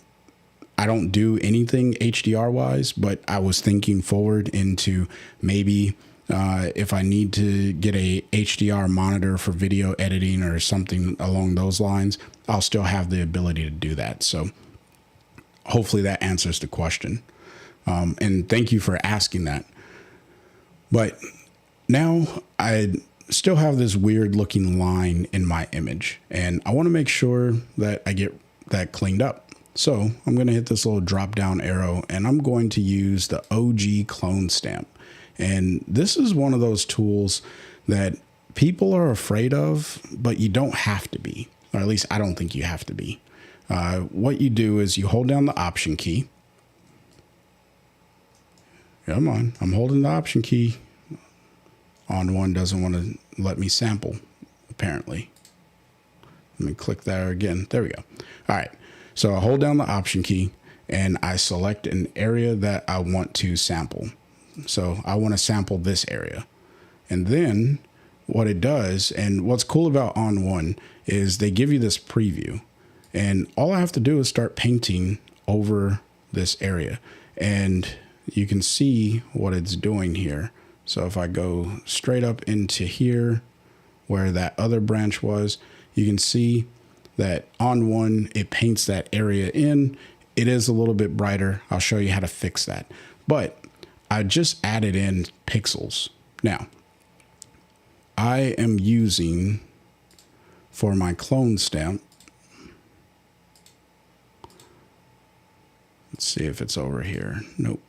I don't do anything HDR wise, but I was thinking forward into maybe if I need to get a HDR monitor for video editing or something along those lines, I'll still have the ability to do that. So hopefully that answers the question. And thank you for asking that. But now still have this weird looking line in my image, and I want to make sure that I get that cleaned up. So I'm going to hit this little drop down arrow, and I'm going to use the OG clone stamp. And this is one of those tools that people are afraid of, but you don't have to be, or at least I don't think you have to be. What you do is you hold down the Option key. Come on, I'm holding the Option key. ON1 doesn't want to let me sample, apparently. Let me click there again. There we go. All right. So I hold down the Option key and I select an area that I want to sample. So I want to sample this area. And then what it does, and what's cool about ON1 is they give you this preview. And all I have to do is start painting over this area. And you can see what it's doing here. So if I go straight up into here where that other branch was, you can see that ON1, it paints that area in. It is a little bit brighter. I'll show you how to fix that. But I just added in pixels. Now, I am using, for my clone stamp, let's see if it's over here. Nope.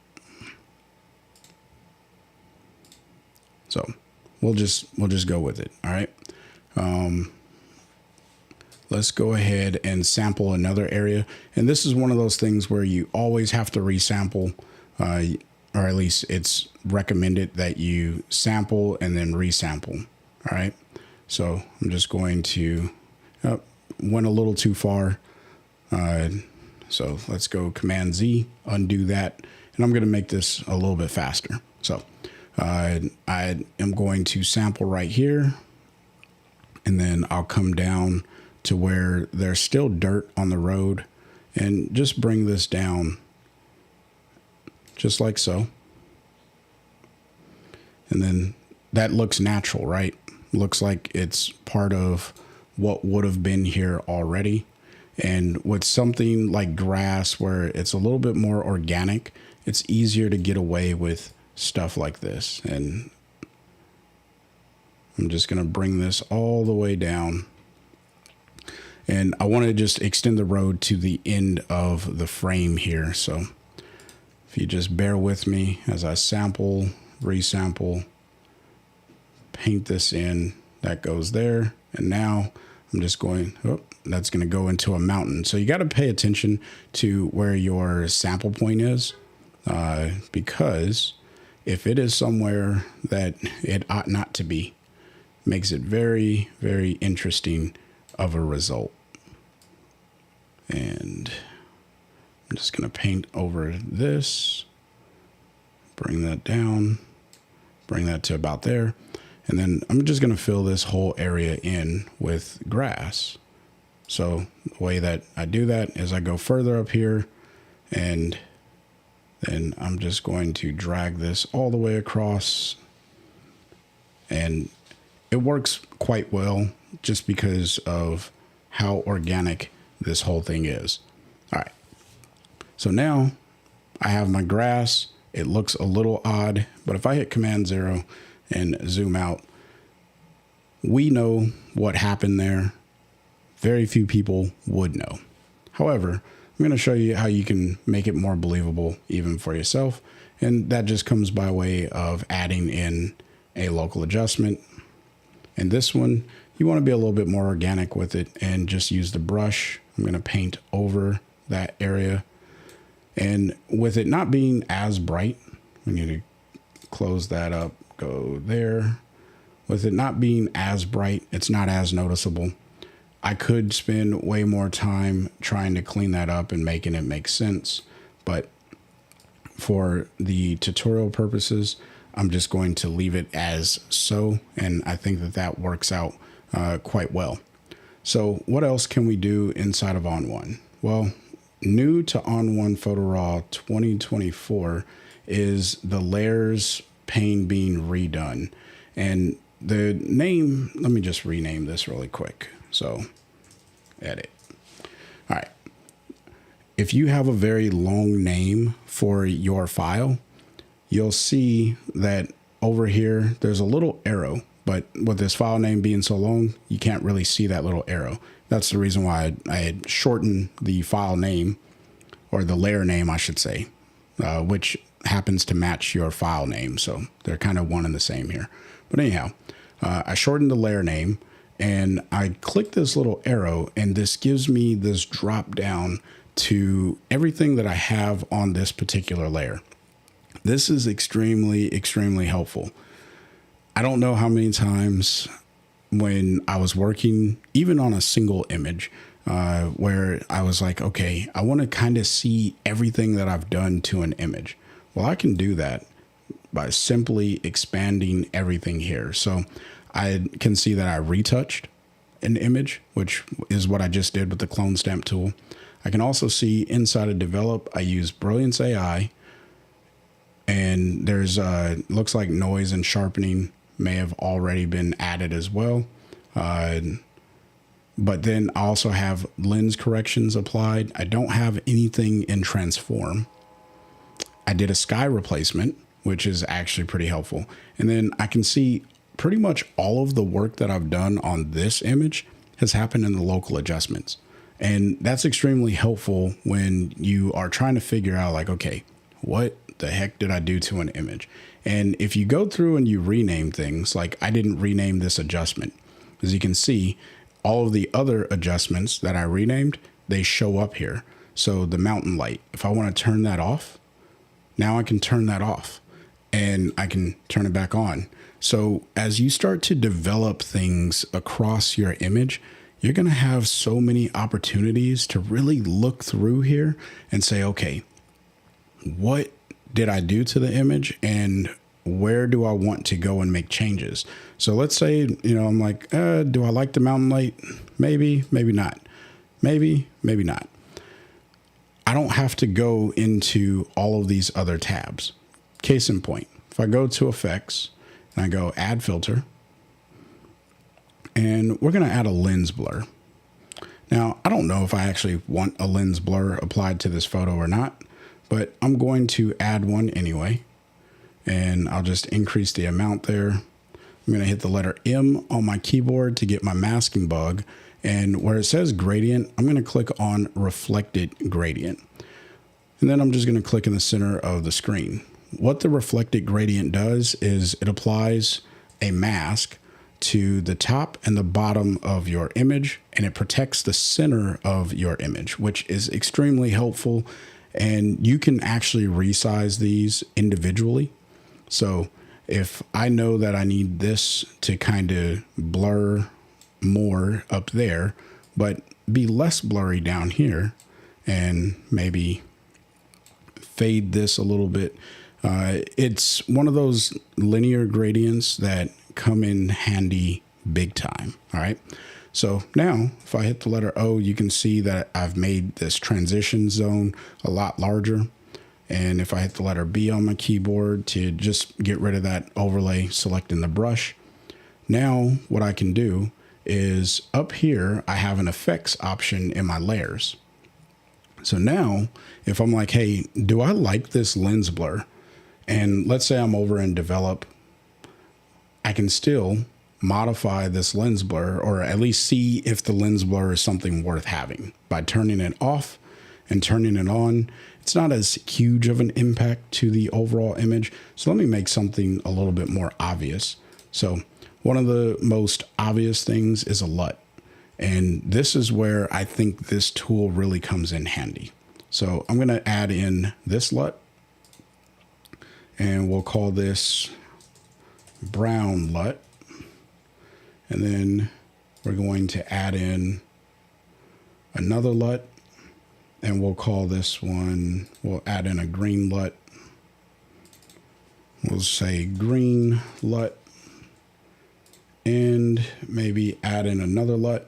So we'll just go with it. All right. Let's go ahead and sample another area. And this is one of those things where you always have to resample, or at least it's recommended that you sample and then resample. All right. So I'm just going to, went a little too far. So let's go Command Z, undo that. And I'm going to make this a little bit faster. So I am going to sample right here, and then I'll come down to where there's still dirt on the road and just bring this down just like so. And then that looks natural, right? Looks like it's part of what would have been here already. And with something like grass where it's a little bit more organic, it's easier to get away with stuff like this. And I'm just going to bring this all the way down. And I want to just extend the road to the end of the frame here. So if you just bear with me as I sample, resample, paint this in, that goes there. And now I'm just going, oh, that's going to go into a mountain. So you got to pay attention to where your sample point is, because if it is somewhere that it ought not to be, makes it very, very interesting of a result. And I'm just going to paint over this, bring that down, bring that to about there. And then I'm just going to fill this whole area in with grass. So the way that I do that is I go further up here, and then I'm just going to drag this all the way across. And it works quite well just because of how organic this whole thing is. All right. So now I have my grass. It looks a little odd, but if I hit Command 0 and zoom out, we know what happened there. Very few people would know. However, I'm going to show you how you can make it more believable even for yourself. And that just comes by way of adding in a local adjustment. And this one, you want to be a little bit more organic with it and just use the brush. I'm going to paint over that area. And with it not being as bright, we need to close that up, go there. With it not being as bright, it's not as noticeable. I could spend way more time trying to clean that up and making it make sense. But for the tutorial purposes, I'm just going to leave it as so. And I think that that works out quite well. So what else can we do inside of ON1? Well, new to ON1 Photo Raw 2024 is the layers pane being redone. And the name, let me just rename this really quick. So edit. All right. If you have a very long name for your file, you'll see that over here, there's a little arrow But with this file name being so long, you can't really see that little arrow. That's the reason why I had shortened the file name, or the layer name, I should say, which happens to match your file name. So they're kind of one and the same here. But anyhow, I shortened the layer name and I click this little arrow, and this gives me this drop down to everything that I have on this particular layer. This is extremely, extremely helpful. I don't know how many times when I was working, even on a single image, where I was like, okay, I want to kind of see everything that I've done to an image. Well, I can do that by simply expanding everything here. So I can see that I retouched an image, which is what I just did with the clone stamp tool. I can also see inside of develop, I use Brilliance AI, and there's looks like noise and sharpening may have already been added as well. But then I also have lens corrections applied. I don't have anything in transform. I did a sky replacement, which is actually pretty helpful. And then I can see pretty much all of the work that I've done on this image has happened in the local adjustments. And that's extremely helpful when you are trying to figure out like, okay, what the heck did I do to an image? And if you go through and you rename things, like I didn't rename this adjustment, as you can see, all of the other adjustments that I renamed, they show up here. So the mountain light, if I want to turn that off, now I can turn that off and I can turn it back on. So as you start to develop things across your image, you're going to have so many opportunities to really look through here and say, okay, what did I do to the image and where do I want to go and make changes? So let's say, I'm like, do I like the mountain light? Maybe, maybe not. Maybe, maybe not. I don't have to go into all of these other tabs. Case in point, if I go to effects and I go add filter, and we're going to add a lens blur. Now, I don't know if I actually want a lens blur applied to this photo or not, but I'm going to add one anyway. And I'll just increase the amount there. I'm going to hit the letter M on my keyboard to get my masking bug. And where it says gradient, I'm going to click on reflected gradient. And then I'm just going to click in the center of the screen. What the reflected gradient does is it applies a mask to the top and the bottom of your image, and it protects the center of your image, which is extremely helpful. And you can actually resize these individually. So if I know that I need this to kind of blur more up there, but be less blurry down here, and maybe fade this a little bit. It's one of those linear gradients that come in handy big time. All right. So now if I hit the letter O, you can see that I've made this transition zone a lot larger. And if I hit the letter B on my keyboard to just get rid of that overlay, selecting the brush. Now what I can do is up here, I have an effects option in my layers. So now if I'm like, hey, do I like this lens blur? And let's say I'm over in develop, I can still modify this lens blur, or at least see if the lens blur is something worth having by turning it off and turning it on. It's not as huge of an impact to the overall image. So let me make something a little bit more obvious. So one of the most obvious things is a LUT. And this is where I think this tool really comes in handy. So I'm going to add in this LUT, and we'll call this brown LUT. And then we're going to add in another LUT, and we'll call this one, we'll add in a green LUT. We'll say green LUT, and maybe add in another LUT.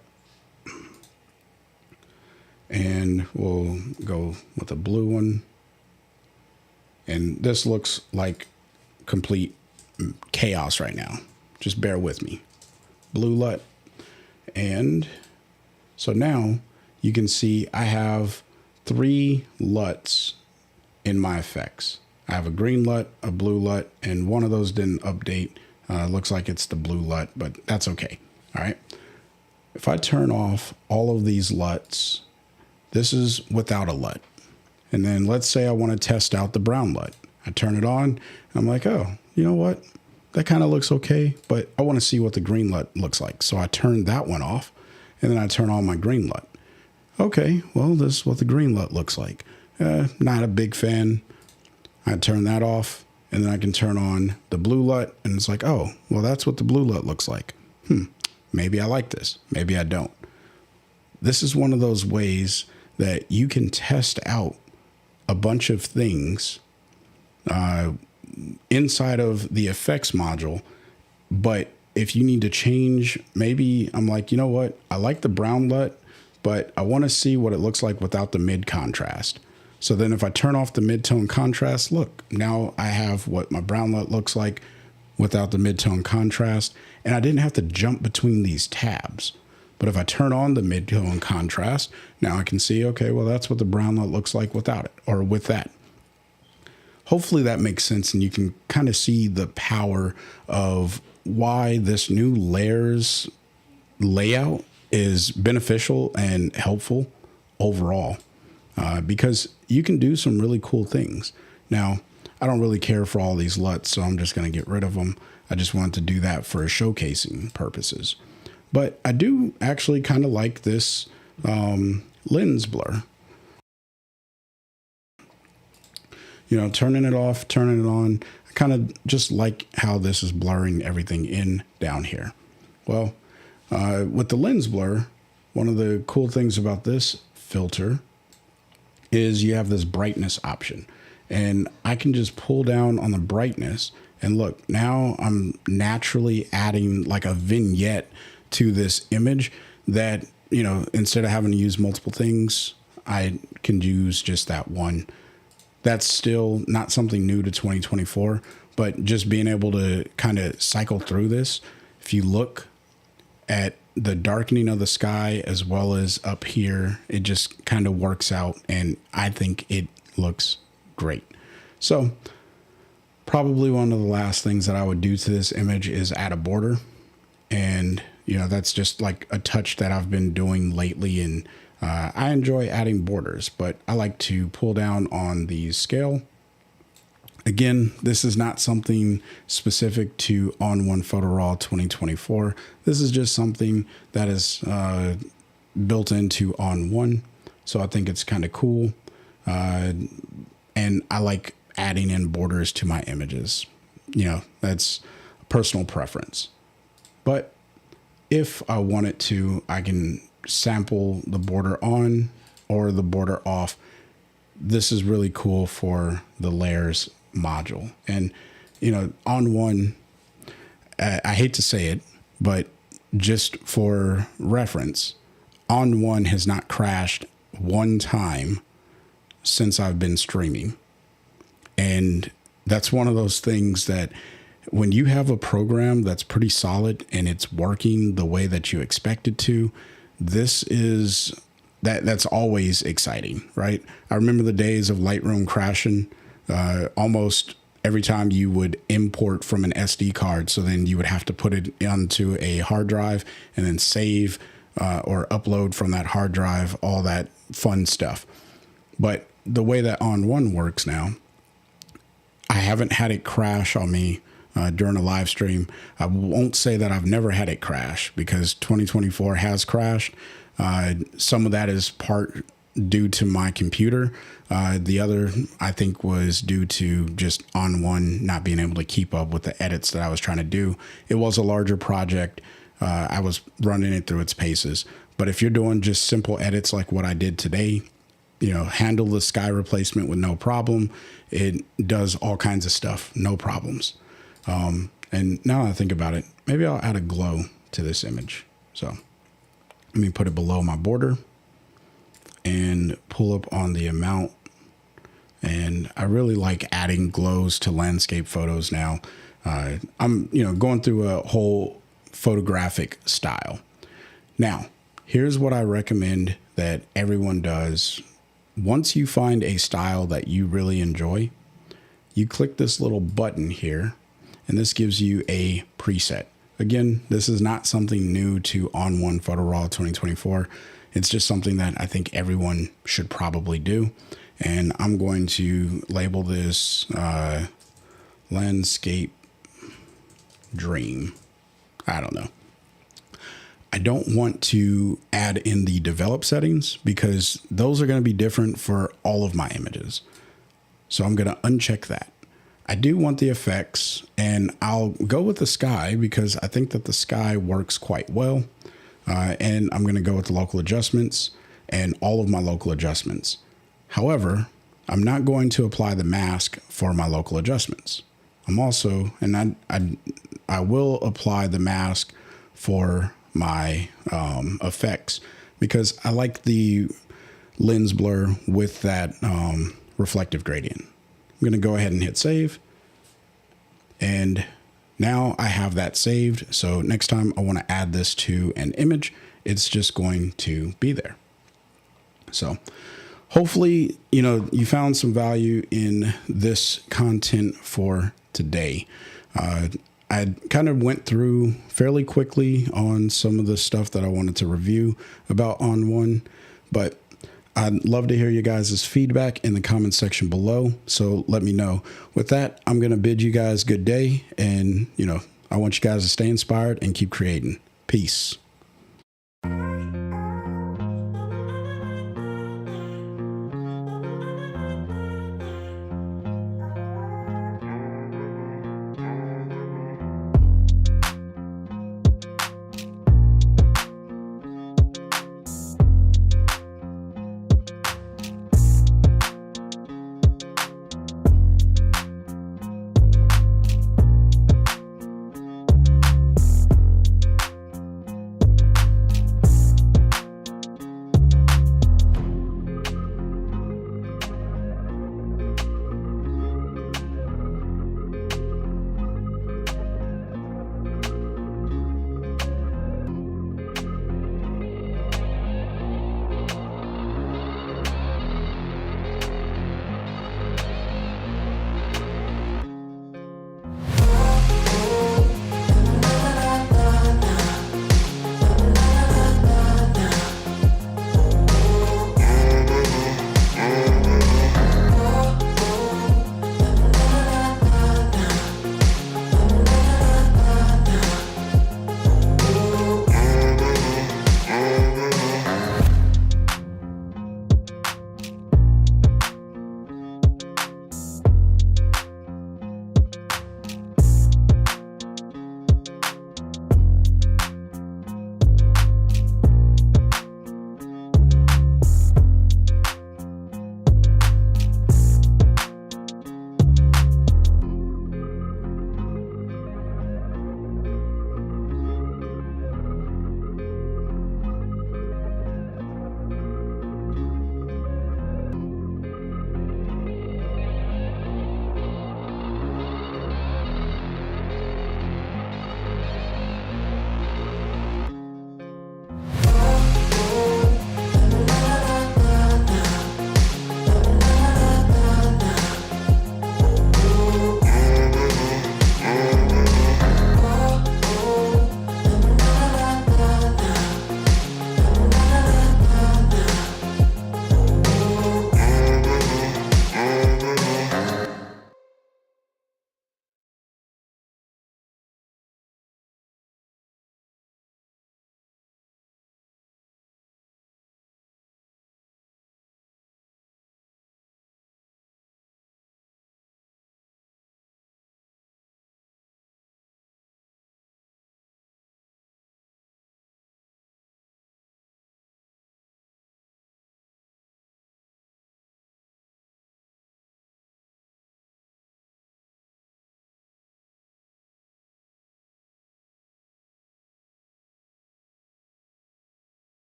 And we'll go with a blue one. And this looks like complete chaos right now. Just bear with me. Blue LUT. And so now you can see I have 3 LUTs in my effects. I have a green LUT, a blue LUT, and one of those didn't update. Looks like it's the blue LUT, but that's okay. All right. If I turn off all of these LUTs, this is without a LUT. And then let's say I want to test out the brown LUT. I turn it on. I'm like, oh, you know what? That kind of looks okay, but I want to see what the green LUT looks like. So I turn that one off, and then I turn on my green LUT. Okay, well, this is what the green LUT looks like. Not a big fan. I turn that off, and then I can turn on the blue LUT, and it's like, oh, well, that's what the blue LUT looks like. Maybe I like this. Maybe I don't. This is one of those ways that you can test out a bunch of things inside of the effects module. But if you need to change, maybe I'm like, you know what? I like the brown LUT, but I want to see what it looks like without the mid contrast. So then if I turn off the mid-tone contrast, look, now I have what my brown LUT looks like without the mid-tone contrast. And I didn't have to jump between these tabs. But if I turn on the mid-tone contrast, now I can see, okay, well, that's what the brown LUT looks like without it, or with that. Hopefully that makes sense, and you can kind of see the power of why this new layers layout is beneficial and helpful overall, because you can do some really cool things. Now, I don't really care for all these LUTs, so I'm just going to get rid of them. I just wanted to do that for showcasing purposes. But I do actually kind of like this lens blur. You know, turning it off, turning it on. I kind of just like how this is blurring everything in down here. Well, with the lens blur, one of the cool things about this filter is you have this brightness option. And I can just pull down on the brightness, and look, now I'm naturally adding like a vignette to this image that, you know, instead of having to use multiple things, I can use just that one. That's still not something new to 2024, but just being able to kind of cycle through this. If you look at the darkening of the sky as well as up here, it just kind of works out, and I think it looks great. So probably one of the last things that I would do to this image is add a border. And, you know, that's just like a touch that I've been doing lately. And I enjoy adding borders, but I like to pull down on the scale. Again, this is not something specific to ON1 Photo Raw 2024. This is just something that is built into ON1. So I think it's kind of cool. And I like adding in borders to my images. You know, that's personal preference. But if I wanted to, I can sample the border on or the border off. This is really cool for the layers module. And, you know, ON1, I hate to say it, but just for reference, ON1 has not crashed one time since I've been streaming. And that's one of those things that when you have a program that's pretty solid and it's working the way that you expect it to, that's always exciting, right? I remember the days of Lightroom crashing almost every time you would import from an SD card. So then you would have to put it onto a hard drive and then save or upload from that hard drive, all that fun stuff. But the way that ON1 works now, I haven't had it crash on me during a live stream. I won't say that I've never had it crash, because 2024 has crashed. Some of that is part due to my computer. The other, I think, was due to just ON1 not being able to keep up with the edits that I was trying to do. It was a larger project. I was running it through its paces. But if you're doing just simple edits like what I did today, you know, handle the sky replacement with no problem. It does all kinds of stuff, no problems. And now that I think about it, maybe I'll add a glow to this image. So let me put it below my border and pull up on the amount. And I really like adding glows to landscape photos now. I'm, you know, going through a whole photographic style. Now, here's what I recommend that everyone does. Once you find a style that you really enjoy, you click this little button here, and this gives you a preset. Again, this is not something new to ON1 Photo Raw 2024. It's just something that I think everyone should probably do. And I'm going to label this landscape dream. I don't know. I don't want to add in the develop settings because those are going to be different for all of my images. So I'm going to uncheck that. I do want the effects, and I'll go with the sky because I think that the sky works quite well. And I'm going to go with the local adjustments and all of my local adjustments. However, I'm not going to apply the mask for my local adjustments. I'm also, and I will apply the mask for my effects because I like the lens blur with that reflective gradient. I'm going to go ahead and hit save. And now I have that saved. So next time I want to add this to an image, it's just going to be there. So hopefully, you found some value in this content for today. I kind of went through fairly quickly on some of the stuff that I wanted to review about ON1, but I'd love to hear you guys' feedback in the comment section below. So let me know. With that, I'm going to bid you guys good day. And, I want you guys to stay inspired and keep creating. Peace.